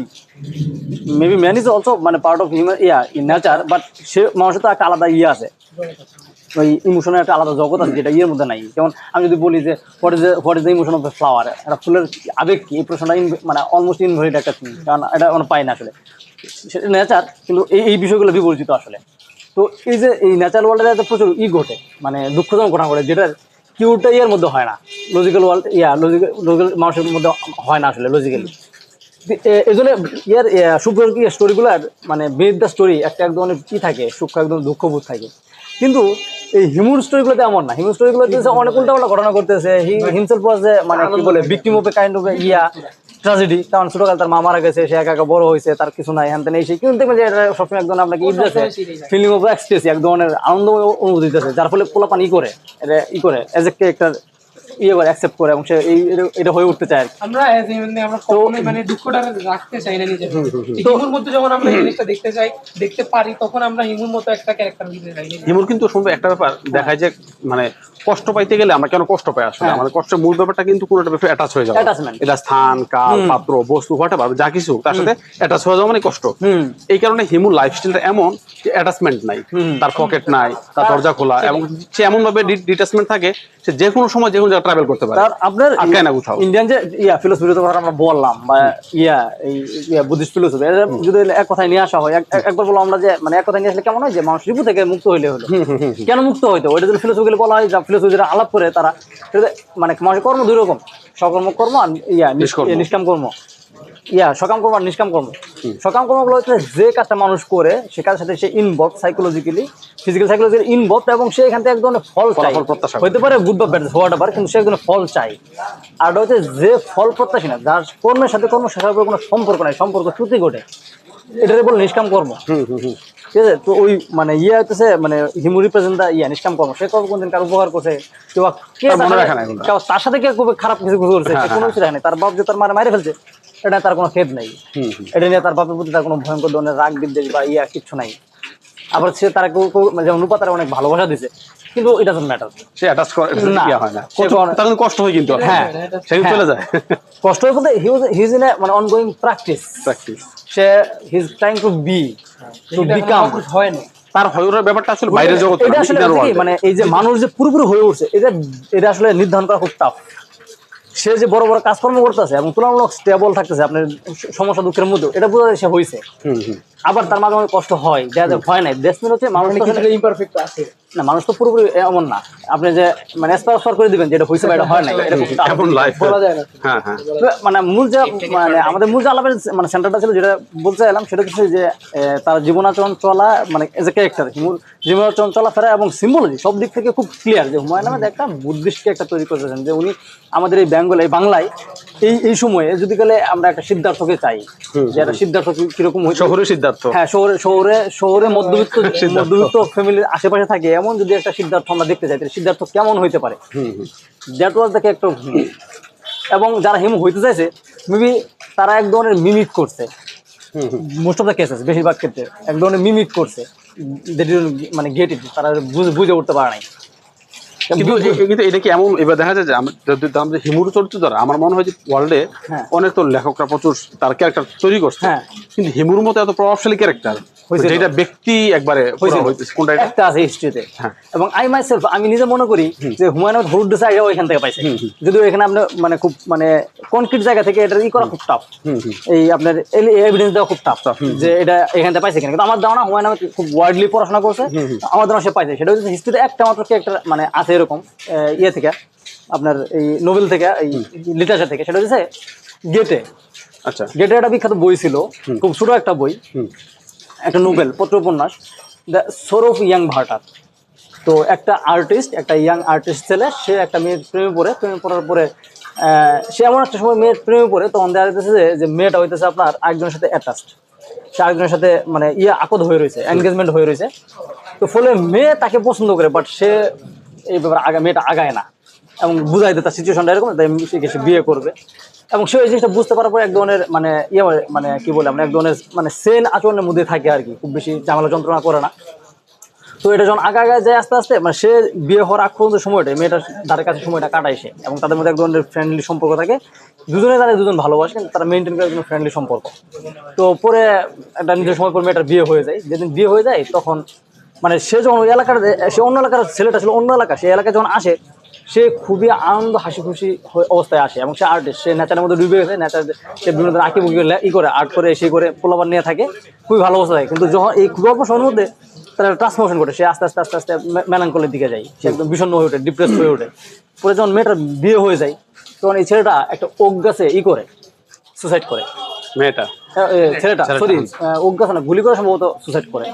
Maybe man is also মানে part of human in nature, but সে মানুষের তো একটা আলাদা আছে, ওই ইমোশনের একটা আলাদা জগৎ আছে যেটা ইয়ের মধ্যে নাই। যেমন আমি যদি বলি যে what is the emotion of the flower, একটা ফুলের আবেগ কি, এই প্রশ্নটা মানে অলমোস্ট ইনভ্যালিড একটা থিং, কারণ এটা আমরা পাই না আসলে, সেটা নেচার। কিন্তু এই বিষয়গুলো বিবর্জিত আসলে। তো এই যে এই ন্যাচারাল ওয়ার্ল্ডে প্রচুর ঘটে, মানে দুঃখজনক ঘটনা ঘটে, যেটা কিউটা ইয়ের মধ্যে হয় না, লজিক্যাল ওয়ার্ল্ড লজিক্যাল মানুষের মধ্যে হয় না আসলে লজিক্যালি। এই জন্য সুখের কি স্টোরিগুলার মানে বেদ দ্য স্টোরি একটা এক ধরনের কি থাকে, সুখ একদম দুঃখবোধ থাকে। কিন্তু এই হিউম্যান স্টোরিগুলোতে এমন না, হিউম্যান স্টোরিগুলোতে অনেক উল্টাপাল্টা ঘটনা করতেছে। হিমসেলফ ওয়াজ মানে কি বলে victim of A kind of tragedy, কারণ ছোটকাল তার মা মারা গেছে, সে একা একা বড় হয়েছে, তার কিছু নাই হ্যান এই সেই, কিন্তু দেখবেন যে এটা সবসময় একদম আপনাকে ফিলিং অফ এক্সপ্রেসি, এক ধরনের আনন্দ অনুভূতি দিতেছে, যার ফলে পোলাপান করে এজ এ ক্যারেক্টার করে অ্যাকসেপ্ট করে, এবং সে এটা হয়ে উঠতে চায়। আমরা আমরা কখনোই মানে দুঃখটা রাখতে চাই না নিজের হিমুর মধ্যে। যখন আমরা জিনিসটা দেখতে পারি, তখন আমরা হিমুর মতো একটা ক্যারেক্টার দিতে চাই। হিমুর কিন্তু শুনবে একটা ব্যাপার দেখায় যে মানে কষ্ট পাইতে গেলে আমরা কেন কষ্ট পাই আসলে, আমাদের কষ্টের মূল ব্যাপারটা কিন্তু পুরোটা ব্যাপারে অ্যাটাচ হয়ে যাবে। এটা স্থান, কাল, পাত্র, বস্তু, হোয়াটএভার যা কিছু তার সাথে অ্যাটাচ হয়ে যাওয়া মানে কষ্ট। এই কারণে হিমুর লাইফস্টাইলটা এমন যে অ্যাটাচমেন্ট নাই, তার পকেট নাই, তার দরজা খোলা, এবং সে এমন ভাবে ডিটাচমেন্ট থাকে, সে যে কোনো সময় যে কোনো জায়গায় ট্রাভেল করতে পারে। আপনার আটকায় না কোথাও। ইন্ডিয়ান যে ফিলোসফি আমরা বললাম, বা বুদ্ধিস্ট ফিলোসফি, যদি এক কথায় নিয়ে আসা হয়, একবার বললাম আমরা যে মানে এক কথায় নিয়ে আসলে কেমন হয় যে মানুষ রিপু থেকে মুক্ত হইলে হলো। কেন মুক্ত হইতো? ওইটা যদি ফিলোসফি বলা হয়, যা ফিলোসফি যেটা আলাপ করে তারা, মানে মানুষের কর্ম দুই রকম, সকর্ম কর্ম আর নিষ্কাম কর্ম। সকাম কর্ম আর নিষ্কাম কর্ম। সকাম কর্মগুলো হচ্ছে যে কাজটা মানুষ করে সে কাজের সাথে সে involve, psychologically physical psychologically involve, এবং সে এখান থেকে এক ধরনের ফল চাই, হইতে পারে গুড বা ব্যাড হোয়াটএভার, কিন্তু সে এক ধরনের ফল চাই। আর ওটা হচ্ছে যে ফল প্রত্যাশী না, যার কর্মের সাথে কর্ম শেখার উপর কোনো সম্পর্ক নাই, সম্পর্ক ত্রুটি ঘটে, এটাকে বলে নিষ্কাম কর্ম। ঠিক আছে? তো ওই মানে হইতেছে মানে হিমু রিপ্রেজেন্ট দা নিষ্কাম কর্ম। সে কর্ম কোনদিন কার উপকার করছে, তার সাথে কে খারাপ কিছু করছে, কোনো কিছু রাখে নাই। তার বাপ যে তার মারে ফেলছে, এটা তার কোনো খেদ নাই, এটা নিয়ে তার বাপের প্রতি তার কোনো ভয়ঙ্কর ধরনের রাগ বিদ্বেষ বা কিচ্ছু নাই। আবার সে তারা যেমন অনুপাত অনেক ভালোবাসা দিছে, কিন্তু এটা ডাজন্ট ম্যাটার, সে অ্যাটাচ করে না, তখন কষ্ট হয়, কিন্তু হ্যাঁ সে চলে যায়। কষ্ট হয় বলতে হি ইজ ইন এ মানে ongoing practice. Say he is trying to become, হয় না তার হয়ে ওঠার ব্যাপারটা আসলে বাইরের জগৎ, এটা আসলে মানে এই যে মানুষ যে পুরোপুরি হয়ে উঠছে, এটা আসলে নির্ধারণ করা খুব টাফ। সে যে বড় বড় কাজকর্ম করতেছে এবং তুলনামূলক স্টেবল থাকতেছে আপনার সমস্যা দুঃখের মধ্যে, এটা বোঝা যায় সে হয়েছে। আবার তার মাঝে মাঝে কষ্ট হয়, দেখা যায় ভয় নাই। দেশমিন হচ্ছে মানুষ ইমপারফেক্ট আছে না, মানুষ তো পুরোপুরি এমন না। আপনি যে মানে স্পষ্ট করে দিবেন যে এটা হয়েছে বা এটা হয় নাই, এটা বলা যায় না। মানে মূল যে মানে আমাদের মূল যে আলাপের মানে সেন্টারটা ছিল, যেটা বলতে চাইলাম সেটা হচ্ছে যে তার জীবনাচরণ চলা, মানে এজ এ ক্যারেক্টার জীবনাচরণ চলাফেরা এবং সিম্বলজি সব দিক থেকে খুব ক্লিয়ার যে হুমায়ুন আহমেদ একটা বুদ্ধিস্ট একটা তৈরি করেছেন। যে উনি আমাদের এই বাংলায় এই সময়ে যদি গেলে আমরা একটা সিদ্ধার্থকে চাই, যে একটা সিদ্ধার্থ কিরকম শহরে সিদ্ধার্থ, হ্যাঁ শহরে মধ্যবিত্ত ফ্যামিলির আশেপাশে থাকে এমন যদি একটা সিদ্ধার্থ আমরা দেখতে চাই, তাহলে সিদ্ধার্থ কেমন হইতে পারে? That was the character. এবং যারা হিমু হইতে চাইছে মেবি তারা এক ধরনের মিমিক করছে, মোস্ট অফ দ্য কেসেস, বেশিরভাগ ক্ষেত্রে এক ধরনের মিমিক করছে, মানে গেট ইট, তারা বুঝে উঠতে পারে নাই। কিন্তু এটা কি এমন এবার দেখা যায় যে আমাদের হিমুর চরিত্র দ্বারা আমার মনে হয় যে ওয়ার্ল্ডে অনেক তো লেখকরা প্রচুর তার ক্যারেক্টার তৈরি করছে, কিন্তু হিমুর মতো এত প্রভাবশালী ক্যারেক্টার যেটা ব্যক্তি একবারে কোনটা একটা আছে হিস্ট্রিতে। এবং আমি নিজে মনে করি যে হুমায়ুন আহমেদ হলুদ ড্রেস আইডিয়া ওইখান থেকে পাইছে, যদিও এখানে আপনি মানে খুব মানে কনক্রিট জায়গা থেকে এটা করা খুব টাফ, এই আপনার এভিডেন্স দেওয়া খুব টাফ যে এটা এখান থেকে পাইছে কিনা। কিন্তু আমার ধারণা হুমায়ুন আহমেদ খুব ওয়ার্ডলি পড়াশোনা করছে, আমার ধারণা সে পাইছে। সেটা হচ্ছে হিস্ট্রিতে একটা মাত্র ক্যারেক্টার মানে আছে এরকম থেকে আপনার এই নোবেল থেকে, এই লিটারেচার থেকে, সেটা হচ্ছে গেটে। আচ্ছা, গেটে একটা বিখ্যাত বই ছিল, খুব ছোট একটা বই, একটা নোবেল পত্র উপন্যাস, দ্য সোরো অফ ইয়াং ভার্টার। তো একটা ইয়াং আর্টিস্ট ছেলে, সে একটা মেয়ের প্রেমে পড়ার পরে সে এমন একটা সময় মেয়ের প্রেমে পড়ে, তখন দেখা যাচ্ছে যে মেয়েটা হইতেছে আপনার আরেকজনের সাথে অ্যাটাচড, সে আরেকজনের সাথে মানে আকদ হয়ে রয়েছে, এনগেজমেন্ট হয়ে রয়েছে। তো ফলে মেয়ে তাকে পছন্দ করে, বাট সে এই ব্যাপারে মেয়েটা আগায় না। এবং বুঝাইতে তার সিচুয়েশনটা এরকম, তাই সে বিয়ে করবে। এবং সে এই জিনিসটা বুঝতে পারার পর এক ধরনের মানে মানে কি বলে আমরা এক ধরনের মানে সেন আচরণের মধ্যে থাকে আর কি, খুব বেশি ঝামেলা যন্ত্রণা করে না। তো এটা যখন আগে যায় আস্তে আস্তে মানে সে বিয়ে হওয়ার আগ পর্যন্ত সময়টা মেয়েটার ধারে কাছে সময়টা কাটায় সে, এবং তাদের মধ্যে এক ধরনের ফ্রেন্ডলি সম্পর্ক থাকে, দুজনে তাদের দুজন ভালোবাসে কিন্তু তারা মেনটেন করে একজন ফ্রেন্ডলি সম্পর্ক। তো পরে একটা নিজের সময় পর মেয়েটার বিয়ে হয়ে যায়, যেদিন বিয়ে হয়ে যায় তখন মানে সে যখন ওই এলাকার, সে অন্য এলাকার ছেলেটা ছিল অন্য এলাকা, সেই এলাকায় যখন আসে সে খুবই আনন্দ হাসি খুশি অবস্থায় আসে, এবং সে আর্টিস্ট, সে নেচারের মধ্যে ডুবে গেছে, নেচার সে বিভিন্ন ধরনের আঁকি বুকি ই করে আর্ট করে সেই করে পোলাপান নিয়ে থাকে, খুবই ভালো অবস্থা থাকে। কিন্তু যখন এই খুব অল্প সময়ের মধ্যে তারা ট্রান্সফরমেশন করে, সে আস্তে আস্তে আস্তে আস্তে মেলাঙ্কলের দিকে যায়, সে একদম বিষণ্ণ হয়ে ওঠে, ডিপ্রেস হয়ে ওঠে। পরে যখন মেয়েটার বিয়ে হয়ে যায় তখন এই ছেলেটা একটা ওক গাছে করে সুসাইড করে, মেয়েটা ছেলেটা সরি ওক গাছে না, গুলি করে সম্ভবত সুসাইড করে।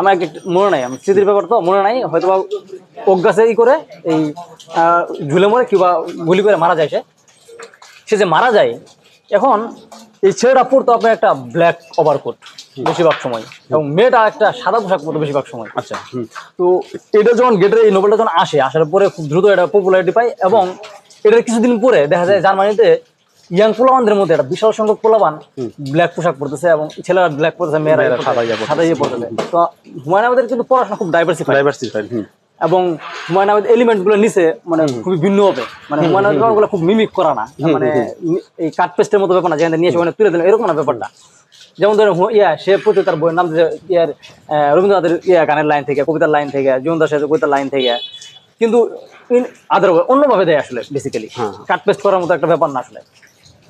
আমার মনে নাই, আমার স্মৃতির ব্যাপার তো মনে নাই, হয়তো বা ওক গাছে করে এই ঝুলে মরে কিংবা গুলি করে মারা যায়। সে যে মারা যায়, এখন এই ছেলেটা পড়তো আপনার একটা ব্ল্যাক ওভারকোট বেশিরভাগ সময়, এবং মেয়েটা একটা সাদা পোশাক পরতো বেশিরভাগ সময়। আচ্ছা। তো এটা যখন গেটের এই নোবেলটা যখন আসার পরে খুব দ্রুত এটা পপুলারিটি পায়, এবং এটার কিছুদিন পরে দেখা যায় জার্মানিতে ইয়াং পোলাবানদের মধ্যে একটা বিশাল সংখ্যক পোলাবান ব্ল্যাক পোশাক পরতেছে, এবং ছেলেরা ব্ল্যাক পরতেছে, মেয়েরা সাদা ইয়ে পরতেছে। তো হুমায়ুন আহমেদের কিন্তু পড়াশোনা খুব ডাইভার্সিফাইড, এবং হুমায়ুন আহমেদ এলিমেন্ট গুলো নিচে মানে খুবই ভিন্ন হবে, মানে হুমায়ুন আহমেদ গুলো খুব মিমিক করা না, মানে এই কাট পেস্টের মতো ব্যাপার না, যেখানে নিয়ে সেখানে তুলে দিলেন এরকম না ব্যাপারটা। যেমন ধরেন সে প্রতি তার বইয়ের নাম রবীন্দ্রনাথের গানের লাইন থেকে, কবিতার লাইন থেকে, জীবন দাসের কবিতার লাইন থেকে, কিন্তু আদার অন্যভাবে দেয় আসলে, বেসিক্যালি কাট পেস্ট করার মতো একটা ব্যাপার না আসলে।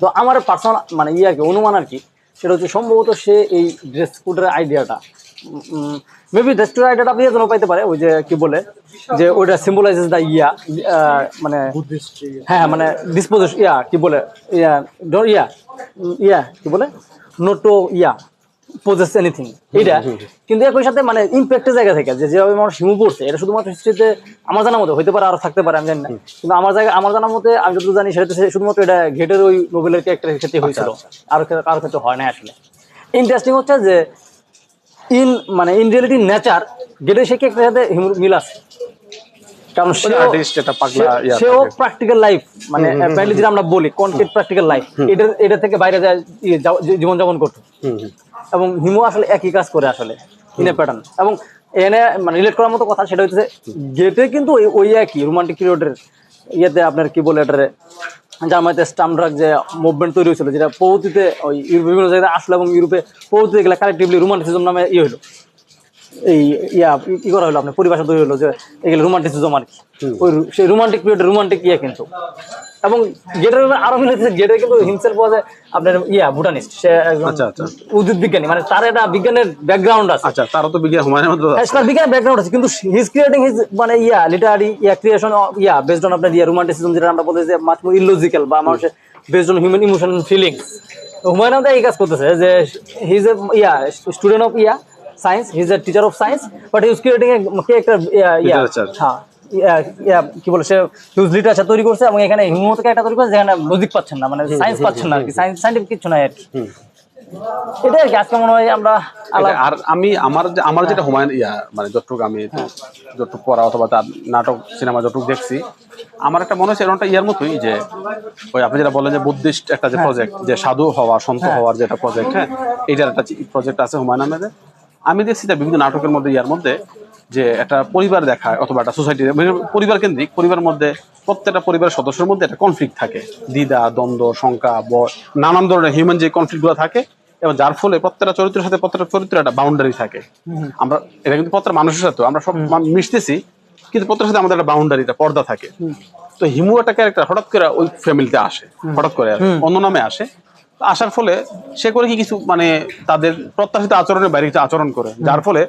তো আমার পার্সোনাল মানে আর কি অনুমান আর কি, সেটা হচ্ছে সম্ভবত সে এই ড্রেস কোডের আইডিয়াটা মেবি ড্রেস কোডের আইডিয়াটা আপনি এজন্য পাইতে পারে, ওই যে কি বলে যে ওইটা সিম্বলাইজেস দ্য মানে হ্যাঁ মানে ডিসপোজিশন কি বলে কি বলে নোটো পজেস এনিথিং, এইটা কিন্তু একই সাথে মানে ইম্প্যাক্টের জায়গা থেকে যেভাবে মানুষ হিমু পড়ছে, এটা শুধুমাত্র হিস্ট্রিতে আমার জানার মতো হইতে পারে, আরো থাকতে পারে আমি জানি না, কিন্তু আমার জানার মতে আমি যতটুকু জানি সেটা শুধুমাত্র এটা গেটের ওই নোবেলের ক্যারেক্টারের ক্ষেত্রে হয়েছিল, কারোর ক্ষেত্রে হয় না আসলে। ইন্টারেস্টিং হচ্ছে যে ইন রিয়েলিটি নেচার গেটের সেই ক্যারেক্টারের সাথে মিল আছে, কারণ সেও প্র্যাকটিক্যাল লাইফ মানে অ্যাপারেন্টলি যেটা আমরা বলি কনক্রিট প্র্যাকটিক্যাল লাইফ, এটা থেকে বাইরে যায় জীবনযাপন করতো, এবং হিমু আসলে একই কাজ করে আসলে ইন এ প্যাটার্ন। এবং এনে মানে রিলেট করার মতো কথা সেটা হচ্ছে গেটে কিন্তু ওই একই রোমান্টিক পিরিয়ডের ইয়েতে আপনার কি বলে এটারে জার্মানিতে স্টামড্রাগ যে মুভমেন্ট তৈরি হয়েছিল, যেটা পরবর্তীতে ওই বিভিন্ন জায়গায় আসলো, এবং ইউরোপে পরবর্তীতে গেলে কালেক্টিভলি রোমান্টিসিজম নামে হলো, এই কি করা হলো আপনার পরিভাষা তৈরি হলো যে এগুলো রোমান্টিসিজম আর কি, ওই সেই রোমান্টিক পিরিয়ড রোমান্টিক কিন্তু। এবং গেটের আরো মিলে গেটে কিন্তু হিমসেলফ ওয়াজ আপনার ভুটানিস্ট, সে উদ্ভিদ বিজ্ঞানী, মানে তার একটা বিজ্ঞানের ব্যাকগ্রাউন্ড আছে। আচ্ছা, তারও তো বিজ্ঞান তার বিজ্ঞানের ব্যাকগ্রাউন্ড আছে, কিন্তু হি ইজ ক্রিয়েটিং হিজ মানে লিটারারি ক্রিয়েশন বেসড অন আপনার রোমান্টিসিজম, যেটা আমরা বলতে যে মাচ মোর ইললজিক্যাল বা মানুষের based on human emotion and feelings. Humayun Ahmed এই কাজ করতেছে যে he is a student of science, he's a teacher of science, but he was creating a character কি বলে সে হিউজ লিটারেচার তৈরি করছে, এবং এখানে হিউম্যান ক্যারেক্টার তৈরি করছে যেখানে লজিক পাচ্ছেন না, মানে সায়েন্স পাচ্ছেন না আর কি, সায়েন্টিফিক কিছু নাই আর কি। এটা আর কি আজকে মনে হয় আমরা আর আমি আমার যেটা হুমায়ুন মানে যতটুকু আমি যতটুকু পড়া অথবা তার নাটক সিনেমা যতটুকু দেখছি, আমার একটা মনে হচ্ছে এরকমটা মতোই যে ওই আপনি যেটা বললেন যে বুদ্ধিস্ট একটা যে প্রজেক্ট, যে সাধু হওয়া সন্ত হওয়ার যেটা প্রজেক্ট, হ্যাঁ এইটার একটা প্রজেক্ট আছে হুমায়ুন আহমেদের। আমি দেখছি যে বিভিন্ন নাটকের মধ্যে মধ্যে যে একটা পরিবার দেখায় অথবা একটা সোসাইটি পরিবার কেন্দ্রিক, পরিবারের মধ্যে প্রত্যেকটা পরিবারের সদস্যের মধ্যে একটা কনফ্লিক্ট থাকে, দ্বিধা দ্বন্দ্ব শঙ্কা নানান ধরনের হিউম্যান যে কনফ্লিক্টগুলো থাকে, এবং যার ফলে প্রত্যেকটা চরিত্রের সাথে প্রত্যেকটা চরিত্রের একটা বাউন্ডারি থাকে। আমরা এটা কিন্তু প্রত্যেকটা মানুষের সাথে আমরা সব মিশতেছি, কিন্তু প্রত্যেকের সাথে আমাদের একটা বাউন্ডারি, একটা পর্দা থাকে। তো হিমু একটা ক্যারেক্টার হঠাৎ করে ওই ফ্যামিলিতে আসে, হঠাৎ করে অন্য নামে আসে, আসার ফলে সে করে কি কিছু মানে তাদের প্রত্যাশিত আচরণের বাইরে কিছু আচরণ করে, যার ফলে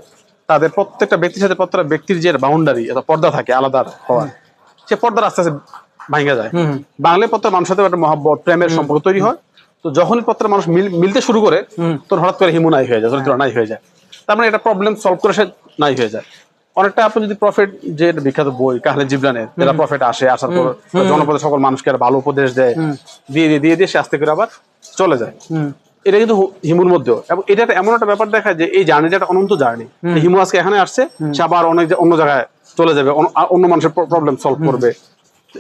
তাদের প্রত্যেকটা ব্যক্তির সাথে প্রত্যেকটা ব্যক্তির যে বাউন্ডারি পর্দা থাকে আলাদা হওয়ার, সে পর্দার আস্তে আস্তে ভাঙা যায়। বাংলায় প্রত্যেক মানুষের সাথে একটা মহব্বত প্রেমের সম্পর্ক তৈরি হয়। তো যখনই প্রত্যেক মানুষ মিলতে শুরু করে, তোর হঠাৎ করে হিমু নাই হয়ে যায়, চরিত্র নাই হয়ে যায়। তার মানে এটা প্রবলেম সলভ করে সে নাই হয়ে যায়। অনেকটা আপনি যদি প্রফেট যে বিখ্যাত বই কাহলে জিবরানের, যারা প্রফেট আসার পর জনপদের সকল মানুষকে ভালো উপদেশ দেয়, দিয়ে সে আস্তে করে আবার চলে যায়। এটা কিন্তু হিমুর মধ্যেও, এবং এটা একটা এমন একটা ব্যাপার দেখায় যে এই জার্নিটা একটা অনন্ত জার্নি। হিমু আজকে এখানে আসছে, সে আবার অন্য জায়গায় চলে যাবে, অন্য মানুষের প্রবলেম সলভ করবে।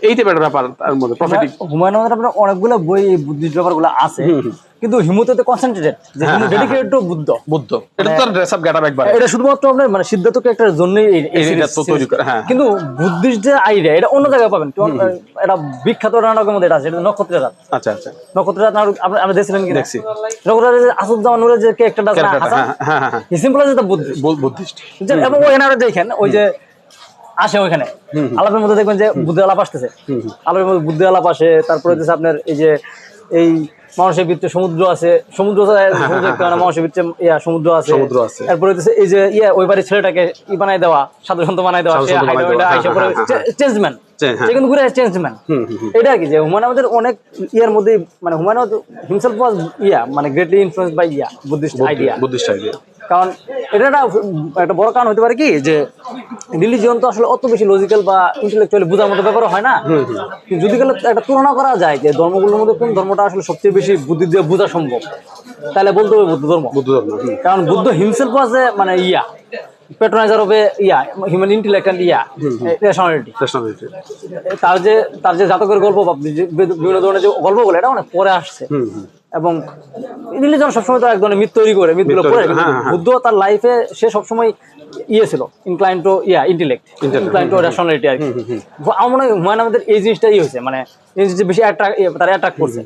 এই টাইপের একটা ব্যাপার তার মধ্যে প্রফিটিক। হুমায়ুন আহমেদের আপনার অনেকগুলো বই বুদ্ধিস্ট ব্যাপারগুলো আছে, কিন্তু হিমুতে কনসেন্ট্রেটেড, যে ডেডিকেটেড টু বুদ্ধ। এটা তো ড্রেস আপ গেটআপ একবার, এটা শুধুমাত্র আপনার মানে সিদ্ধার্থ ক্যারেক্টারের জন্যই এটা তো তৈরি করে। হ্যাঁ, কিন্তু বুদ্ধিস্ট যে আইডিয়া এটা অন্য জায়গায় পাবেন। এটা বিখ্যাত নাটকের মধ্যে এটা আছে, এটা নক্ষত্রের রাত। আচ্ছা আচ্ছা, নক্ষত্রের রাত নাটক আপনি দেখছিলেন কি? দেখছি। নক্ষত্রের রাতে আসাদুজ্জামান নূরের যে ক্যারেক্টারটা আছে না, হাসান, হি সিম্পল যে বুদ্ধিস্ট। এবং ওখানে আপনি দেখেন ওই যে আসে ওইখানে আলাপের মধ্যে দেখবেন যে বুদ্ধি আলাপ আসতেছে, আলাপের মধ্যে বুদ্ধি আলাপ আসে। তারপরে হচ্ছে আপনার এই যে এই মানুষের ভিতরে সমুদ্র আছে, সমুদ্র মানুষের ভিতরে সমুদ্র আছে। তারপরে হচ্ছে এই যে ওই বাড়ির ছেলেটাকে বানাই দেওয়া, সাধু সন্ত বানাই দেওয়া, চেঞ্জম্যান, সে কিন্তু ঘুরে চেঞ্জম্যান। এটা আর কি যে হুমায়ুন আহমেদের অনেক ইয়ের মধ্যে মানে হুমায়ুন আহমেদ হিমসেলফ ওয়াজ মানে greatly influenced by Buddhist idea. কারণ এটা একটা বড় কারণ হতে পারে কি যে রিলিজিয়ন তো আসলে অত বেশি লজিক্যাল বা ইন্টেলেকচুয়ালি বোঝার মতো ব্যাপার হয় না। যদি একটা তুলনা করা যায় যে ধর্মগুলোর মধ্যে কোন ধর্মটা আসলে সবচেয়ে বেশি বুদ্ধি দিয়ে বোঝা সম্ভব, তাহলে বলতে হবে বৌদ্ধ ধর্ম। কারণ বুদ্ধ হিমসেলফ আছে মানে প্যাট্রোনাইজার হবে হিউম্যান ইন্টেলেক্ট এন্ড রেশনালিটি। তার যে জাতকের গল্প বা বিভিন্ন ধরনের যে গল্পগুলো এটা অনেক পরে আসছে, এবং রিলিজন সবসময় তো এক ধরনের মিথ তৈরি করে, মিথগুলো পড়ে। বুদ্ধ তার লাইফে সে সবসময় ছিল incline to intellect, incline to rationality আর কি। আমার মনে হয় হুমায়ুন আহমেদের এই জিনিসটাই হয়েছে, মানে এই জিনিসটা বেশি তার অ্যাট্রাক্ট করছে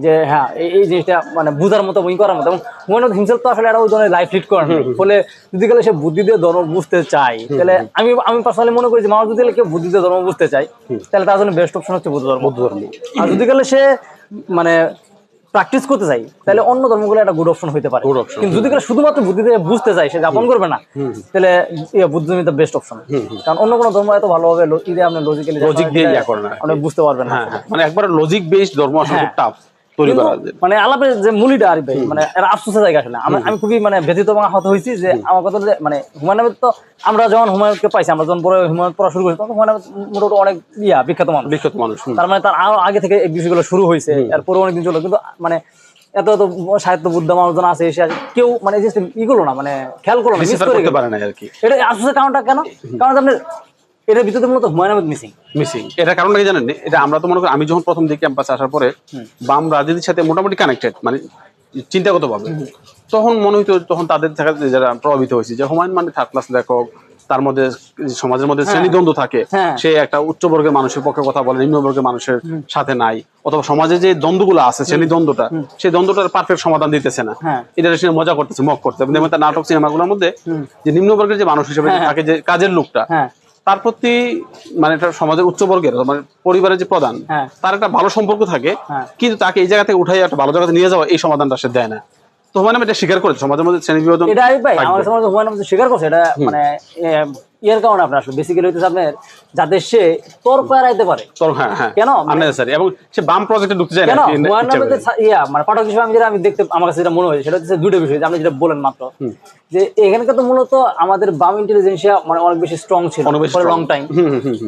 যে হ্যাঁ এই জিনিসটা মানে বুঝার মতো করার মতো। এবং হুমায়ুন আহমেদ হিমসেলফ তো আসলে ওই ধরনের লাইফ লিড করেন, ফলে যদি গেলে সে বুদ্ধি দিয়ে ধর্ম বুঝতে চায়, তাহলে আমি পার্সোনালি মনে করি যে মানুষ যদি কেউ বুদ্ধি দিয়ে ধর্ম বুঝতে চায়, তাহলে তার জন্য বেস্ট অপশন হচ্ছে বৌদ্ধ ধর্ম। আর যদি গেলে সে মানে প্র্যাকটিস করতে চাই, তাহলে অন্য ধর্মগুলো একটা গুড অপশন হইতে পারে। কিন্তু যদি শুধুমাত্র বুদ্ধি দিয়ে বুঝতে চাই, সে যাপন করবে না, তাহলে Buddhism is the best option. কারণ অন্য কোনো ধর্ম এত ভালোভাবে আপনি লজিক দিয়ে আপনি বুঝতে পারবেন না। মানে একবার লজিক বেসড ধর্ম আসলে খুব টাফ তৈরি করা। মানে আলাপের যে মূলিটা আর মানে এরা আফসোসের জায়গা আসলে আমি খুবই মানে ব্যথিত এবং আহত হয়েছি যে আমার কথা মানে হুমায়ুন আহমেদ তো আমরা যখন হুমায়ুনকে পাইছি, আমরা যখন পরে হুমায়ুন পড়া শুরু করেছি তখন হুমায়ুন আহমেদ মোটামুটি অনেক বিখ্যাত মানুষ। তার মানে তার আরো আগে থেকে এই বিষয়গুলো শুরু হয়েছে, এরপরে অনেকদিন চলো। কিন্তু মানে এত সাহিত্য বুদ্ধ মানুষজন আছে, এসে কেউ মানে ইগুলো না মানে খেয়াল করলো না, মিস করতে পারে না আর কি। এটা আফসোসের কারণটা কেন? কারণ আপনার এটার ভিতরে মূলত হুমায়ুন আহমেদ মিসিং। এটা কারণটা কি জানেন? এটা আমরা তো মনে করি, আমি যখন প্রথম দিকে ক্যাম্পাসে আসার পরে বাম রাজনীতির সাথে মোটামুটি কানেক্টেড, মানে চিন্তাগত ভাবে, তখন মনে হইতো, তখন তাদের যারা প্রভাবিত হয়েছে যে হুমায়ুন মানে থার্ড ক্লাস লেখক, তার মধ্যে সমাজের মধ্যে শ্রেণীদ্বন্দ্ব থাকে, সে একটা উচ্চ বর্গের মানুষের পক্ষে কথা বলে, নিম্ন বর্গের মানুষের সাথে নাই, অথবা সমাজে যে দ্বন্দ্বগুলো আছে শ্রেণীদ্বন্দ্বটা, সেই দ্বন্দ্বটার পারফেক্ট সমাধান দিতেছে না, এটা সে মজা করতেছে, মক করতে। তার নাটক সিনেমাগুলোর মধ্যে যে নিম্ন বর্গের যে মানুষ হিসেবে থাকে, যে কাজের লোকটা, তার প্রতি মানে একটা সমাজের উচ্চ বর্গের মানে পরিবারের যে প্রধান, তার একটা ভালো সম্পর্ক থাকে, কিন্তু তাকে এই জায়গা থেকে উঠাই একটা ভালো জায়গাতে নিয়ে যাওয়া, এই সমাধানটা সে দেয় না। তো হুমায়ুন আহমেদ এটা স্বীকার করেছে, সমাজের মধ্যে শ্রেণী বিভাজন। এটাই ভাই আমার সমাজে হুমায়ুন আহমেদ স্বীকার করছে। এটা মানে এর কারণে আপনার আসলে বেসিক্যালি হইতেছে আপনার যাতে সে তর্ক এড়াইতে পারে। কেন আননেসেসারি, এবং সে বাম প্রজেক্টে ঢুকতে চায় না। কেন হুমায়ুন আহমেদের মানে পাঠক হিসেবে আমি দেখতে আমার কাছে যেটা মনে হয় সেটা হচ্ছে দুটো বিষয়, আপনি যেটা বলেন মাত্র, যে এখানকার তো মূলত আমাদের বাম ইন্টেলিজেন্সিয়া মানে অনেক বেশি স্ট্রং ছিল লং টাইম।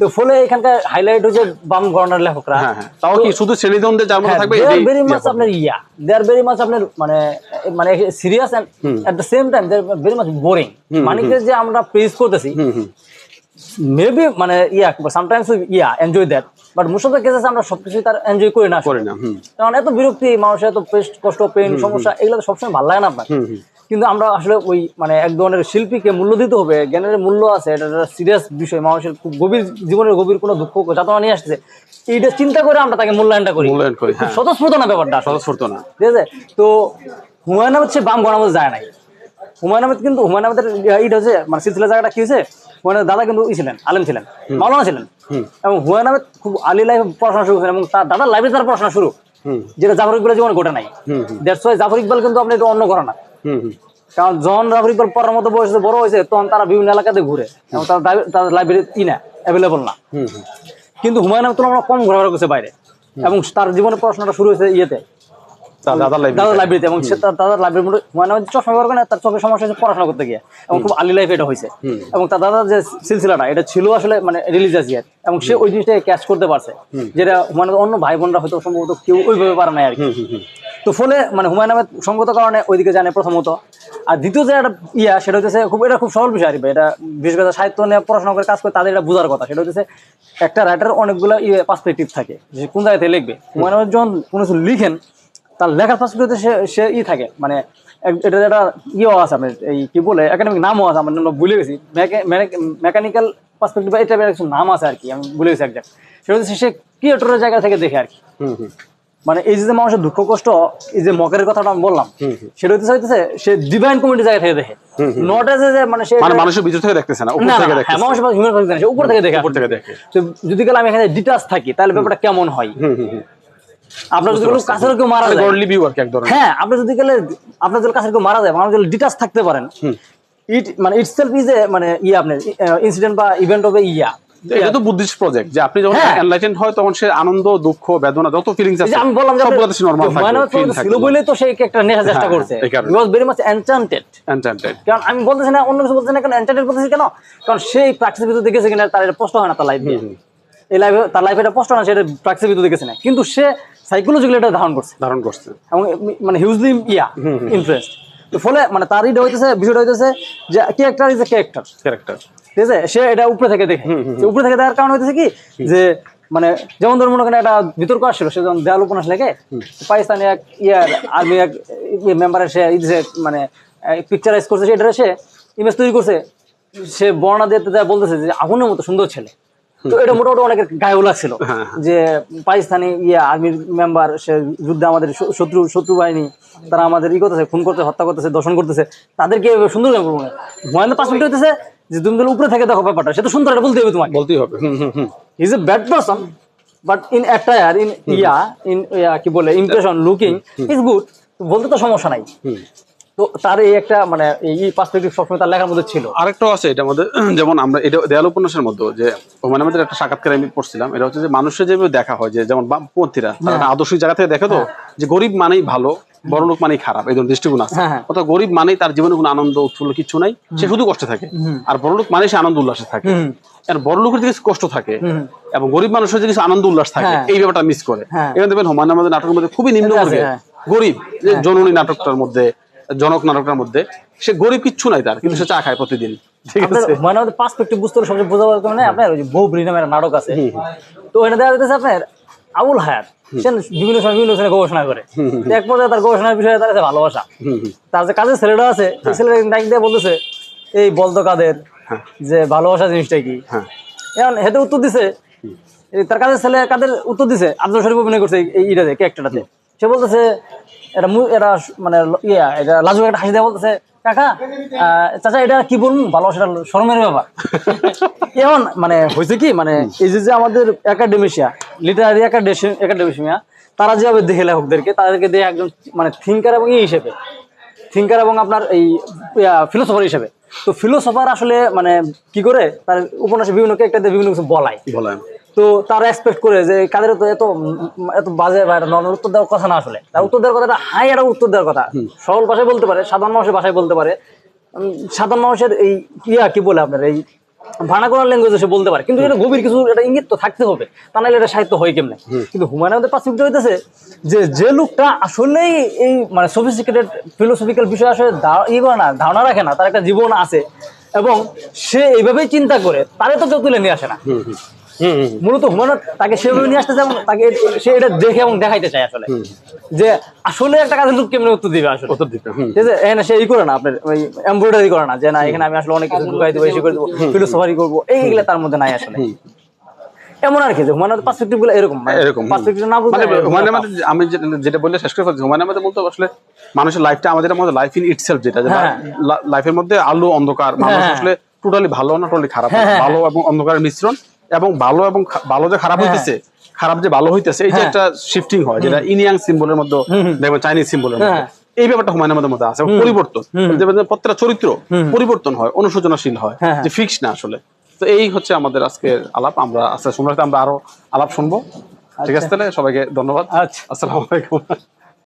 তো ফলে এখানকার হাইলাইট হচ্ছে বাম গভর্নর লেখকরা। তাও কি শুধু শ্রেণীদ্বন্দ্বে যার মধ্যে থাকবে, ভেরি মাচ আপনার দে আর ভেরি মাচ আপনার মানে মানে serious and at the same time they are very much boring. মানিকে যে আমরা প্রেজ করতেছি মেবি মানে sometimes enjoy that, but most of the cases আমরা সবকিছু তার এনজয় করি না। কারণ এত বিরক্তি, মানুষের এত কষ্ট, পেইন, সমস্যা, এগুলো তো সবসময় ভালো লাগে না আপনার। কিন্তু আমরা আসলে ওই মানে এক ধরনের শিল্পীকে মূল্য দিতে হবে, জ্ঞানের মূল্য আছে, এটা একটা সিরিয়াস বিষয়, মানুষের খুব গভীর জীবনের গভীর কোনো দুঃখ যাতনা নিয়ে আসছে, এইটা চিন্তা করে আমরা তাকে মূল্যায়নটা করি। স্বতঃস্ফূর্ত না ব্যাপারটা, স্বতঃস্ফূর্ত না, ঠিক আছে? তো হুমায়ুন আহমেদ সে বাম গণামত যায় নাই। হুমায়ুন আহমেদ কিন্তু হুমায়ুন আহমেদের ইট হচ্ছে মানে সিলসিলা জায়গাটা কি হয়েছে, হুমায়ুন দাদা কিন্তু ছিলেন আলেম, ছিলেন মাওলানা ছিলেন, এবং হুমায়ুন আহমেদ খুব আলী লাইফে পড়াশোনা শুরু করেন, এবং তার দাদার লাইফে তার পড়াশোনা শুরু, যেটা জাফর ইকবালের জীবনে ঘটে নাই। দ্যাটস ওয়াই জাফর ইকবাল কিন্তু আপনি একটু অন্য করে না। কারণ যখন জাফর ইকবাল পড়ার মতো বয়স বড় হয়েছে, তখন তারা বিভিন্ন এলাকাতে ঘুরে, এবং তাদের লাইব্রেরি না অ্যাভেলেবল না। কিন্তু হুমায়ুন আহমেদ তুলনামূলক কম ঘোরাঘুরা করছে বাইরে, এবং তার জীবনে পড়াশোনাটা শুরু হয়েছে দাদার লাইব্রেরিতে, এবং সে তার দাদার লাইব্রেরির মধ্যে হুমায়ুন আহমেদ চশমা ব্যবহার করেন, তার চোখের সমস্যা হয়েছে পড়াশোনা করতে গিয়ে, এবং খুব আর্লি লাইফে এটা হয়েছে। এবং তার দাদার যে সিলসিলাটা এটা ছিল আসলে মানে রিলিজিয়াস ইয়ার, এবং সে ওই জিনিসটাকে ক্যাচ করতে পারছে, যেটা হুমায়ুন অন্য ভাই বোনরা হয়তো সম্ভবত কেউ ওইভাবে পারে না আর কি। তো ফলে মানে হুমায়ুন আহমেদ সঙ্গত কারণে ওইদিকে জানে প্রথমত। আর দ্বিতীয় যে একটা সেটা হচ্ছে খুব সরল বিষয় আর কি। এটা বিশেষ করে সাহিত্য নিয়ে পড়াশোনা করে কাজ করে তাদের এটা বোঝার কথা। সেটা হচ্ছে একটা রাইটার অনেকগুলো পার্সপেক্টিভ থাকে, যে কোন জায়গা থেকে লিখবে। হুমায়ুন আহমেদ যখন কোনো কিছু লিখেন তার লেখার পার্সপেক্টিভে সে থাকে, মানে এটা একটা আছে আপনার এই কি বলে একাডেমিক নামও আছে, আমার ভুলে গেছি, মেকানিক্যাল পার্সপেক্টিভ এটা কিছু নাম আছে আর কি, আমি ভুলে গেছি একজাক্ট। সেটা হচ্ছে সে ক্রিয়েটরের জায়গা থেকে দেখে আর কি। মানে এই যে মানুষের দুঃখ কষ্ট, এই যে মকের কথাটা আমি বললাম, সেটা হইতেছে সে ডিভাইন কমিটির জায়গা থেকে দেখে, নট এজ যে মানে সে মানুষের ভিতর থেকে দেখতেছে না, উপর থেকে দেখতেছে। মানুষের হিউম্যান পার্সপেক্টিভ উপর থেকে দেখে। তো যদি কাল আমি এখানে ডিটাচ থাকি তাহলে ব্যাপারটা কেমন হয়? আপনার যদি কোনো কাছের কেউ মারা যায়, গডলি ভিউ আর কি এক ধরনের। হ্যাঁ, আপনি যদি গেলে আপনার যদি কাছের কেউ মারা যায়, আপনি যদি ডিটাচ থাকতে পারেন, মানে ইটসেলফ ইজ এ মানে আপনার ইনসিডেন্ট বা ইভেন্ট হবে এটা তো বুদ্ধিস্ট প্রজেক্ট, যে আপনি যখন এনলাইটেন্ড হয় তখন সে আনন্দ, দুঃখ, বেদনা যত ফিলিংস আছে আমি বললাম সবগুলো সে নরমাল থাকে, ছিল বলে তো সে একটা নেশার চেষ্টা করছে। হি ওয়াজ ভেরি মাচ এনচ্যান্টেড। কারণ আমি বলতেছি না অন্য কিছু বলতেছি না, কারণ এনচ্যান্টেড বলতেছি কেন, কারণ সেই প্র্যাকটিসের ভিতরে দেখেছে কিনা তার এটা প্রশ্ন হয় না তার লাইফে, এই লাইফে তার লাইফে এটা প্রশ্ন হয় না, সেটা প্র্যাকটিসের ভিতরে দেখেছে না, কিন্তু সে সাইকোলজিক্যালি এটা ধারণ করছে এবং মানে হিউজলি ইনফ্লুয়েন্সড। তো ফলে মানে তার এটা হইতেছে, বিষয়টা হইতেছে যে ক্যারেক্টার ইজ এ ক্যারেক্টার, ঠিক আছে? সে এটা উপরে থেকে দেখে, উপরে থেকে দেখার কারণ হইতেছে কি যে মানে যেমন ধরুন মনে করেন একটা বিতর্ক আসছিল, সে যখন দেয়াল উপন্যাস লেখে, পাকিস্তানি এক আর্মি এক মেম্বারের সে মানে পিকচারাইজ করছে, সেটা সে ইমেজ তৈরি করছে, সে বর্ণনা দিতে বলতেছে যে আগুনের মতো সুন্দর ছেলে। তো এটা মোটামুটি অনেকের গায়েও লাগছিল যে পাকিস্তানি আর্মির মেম্বার, সে যুদ্ধে আমাদের শত্রু বাহিনী, তারা আমাদের করতেছে, খুন করতেছে, হত্যা করতেছে, দর্শন করতেছে, তাদেরকে সুন্দর হুমায়ুন পার্সপেক্টিভ হইতেছে যে তুমি তাহলে উপরে থেকে দেখো ব্যাপারটা, সে তো সুন্দর, এটা বলতেই হবে তোমাকে, বলতেই হবে। Is a bad person but in attire in কি বলে ইমপ্রেশন লুকিং ইজ গুড, বলতে তো সমস্যা নাই। তো তার এই একটা মানে এই পার্সপেক্টিভ সবসময় তার লেখার মধ্যে ছিল। আরেকটাও আছে এটার মধ্যে, যেমন আমরা এটা দেয়াল উপন্যাসের মধ্যে যে হুমায়ুন আহমেদের একটা সাক্ষাৎকার আমি পড়ছিলাম, এটা হচ্ছে যে মানুষের যেভাবে দেখা হয়, যে যেমন বামপন্থীরা তারা আদর্শিক জায়গা থেকে দেখে তো, যে গরিব মানেই ভালো, বড়লোক মানেই খারাপ, এই ধরনের দৃষ্টিকোণ আছে। অর্থাৎ গরিব মানেই তার জীবনে কোনো আনন্দ উৎফুল্ল কিছু নাই, সে শুধু কষ্টে থাকে, আর বড়লোক মানেই সে আনন্দ উল্লাসে থাকে। বড় লোকের দিকে কষ্ট থাকে এবং গরিব মানুষের দিকে আনন্দ উল্লাস থাকে, এই ব্যাপারটা মিস করে। এখানে দেখবেন হুমায়ুন আহমেদের নাটকের মধ্যে খুবই নিম্ন বর্গের গরিব, যে জননী নাটকটার মধ্যে, জনক নাটকটার মধ্যে সে গরিব কিচ্ছু নাই তার, কিন্তু সে চা খায় প্রতিদিন, ঠিক আছে? মানে আমাদের পার্সপেক্টিভ বুঝতে হলে সবচেয়ে বোঝা দরকার মানে আপনার ওই যে বৌবরি নামের নাটক আছে, তো ওইটা দেখা যাচ্ছে আপনার আবুল হায়াত সে বিভিন্ন সময় গবেষণা করে, এক পর্যায়ে তার গবেষণার বিষয়ে তার কাছে ভালোবাসা, তার যে কাজের ছেলেটা আছে সেই ছেলেটা ডাক দিয়ে বলতেছে এই বলতো কাদের যে ভালোবাসা জিনিসটা কি, এখন হেতে উত্তর দিছে, তার কাজের ছেলে কাদের উত্তর দিছে আব্দুল শরীফ অভিনয় করছে এইটাতে ক্যারেক্টারটাতে, সে বলতেছে এটা মানে এটা লাজুক একটা হাসি দেওয়া বলতেছে কাকা চাচা এটা কি বলুন ভালোবাসা শরমের ব্যাপার। এমন মানে হয়েছে কি মানে এই যে আমাদের একাডেমিশিয়া লিটারারি একাডেমিশিয়া তারা যেভাবে দেখে লেখকদেরকে, তাদেরকে দেখে একজন মানে থিঙ্কার এবং হিসেবে থিঙ্কার এবং আপনার এই ফিলোসফার হিসেবে, তো ফিলোসফার আসলে মানে কি করে তার উপন্যাসে বিভিন্ন ক্যারেক্টারদের বিভিন্ন কিছু বলায়, তো তারা এক্সপেক্ট করে যে কাদের তো এত বাজে বা নর্মাল উত্তর দেওয়ার কথা না, আসলে তার উত্তর দেওয়ার কথাটা হাই একটা উত্তর দেওয়ার কথা, সরল ভাষায় বলতে পারে, সাধারণ মানুষের ভাষায় বলতে পারে, সাধারণ মানুষের এই কি বলে আপনার এই ভার্নাকুলার ল্যাঙ্গুয়েজে সে বলতে পারে, কিন্তু এটা গভীর কিছু একটা ইঙ্গিত তো থাকতে হবে, তা নাহলে এটা সাহিত্য হয় কেমনে? কিন্তু হুমায়ুন আহমেদের পার্সপেক্টিভ হইতেছে যে লোকটা আসলেই এই মানে সফিস্টিকেটেড ফিলোসফিক্যাল বিষয় আসলে ধারণা রাখে না, তার একটা জীবন আছে এবং সে এইভাবেই চিন্তা করে, তারে তো কেউ তুলে নিয়ে আসে না। মূলত হুমায়ুন তাকে সেভাবে নিয়ে আসতে চায় এবং তাকে সে এটা দেখে এবং দেখাইতে চায় আসলে যে আসলে একটা কাজের লোক কেমন উত্তর দিবে, আসলে উত্তর দিবে, ঠিক আছে? এখানে সে করে না আপনার ওই এমব্রয়ডারি করে না যে না এখানে আমি আসলে অনেক কিছু ঢুকাই দেবো, এসে করে দেবো, ফিলোসফারি করবো, এইগুলো তার মধ্যে নাই আসলে। এমন আর কি যে হুমায়ুন পার্সপেক্টিভ গুলো এরকম পার্সপেক্টিভ না বুঝলে হুমায়ুন আহমেদ, আমি যেটা বললে শেষ করে ফেলছি, হুমায়ুন আহমেদ বলতে আসলে মানুষের লাইফটা আমাদের মধ্যে লাইফ ইন ইটসেলফ, যেটা লাইফের মধ্যে আলো অন্ধকার, মানুষ আসলে টোটালি ভালো না টোটালি খারাপ, ভালো এবং অন্ধকারের মিশ্রণ, এবং ভালো যে খারাপ হইতেছে, খারাপ যে ভালো হইতেছে, এই যে একটা শিফটিং হয়, যেটা ইনিয়াং সিম্বলের মধ্যে দেখবেন, চাইনিজ সিম্বলের মধ্যে এই ব্যাপারটা হুমায়ুন আহমেদের মধ্যে আছে। পরিবর্তন, প্রত্যেকটা চরিত্র পরিবর্তন হয়, অনুশোচনাশীল হয়, যে ফিক্স না আসলে। তো এই হচ্ছে আমাদের আজকের আলাপ, আমরা আজকে আমরা আরো আলাপ শুনবো, ঠিক আছে? তাহলে সবাইকে ধন্যবাদ, আসসালামু আলাইকুম।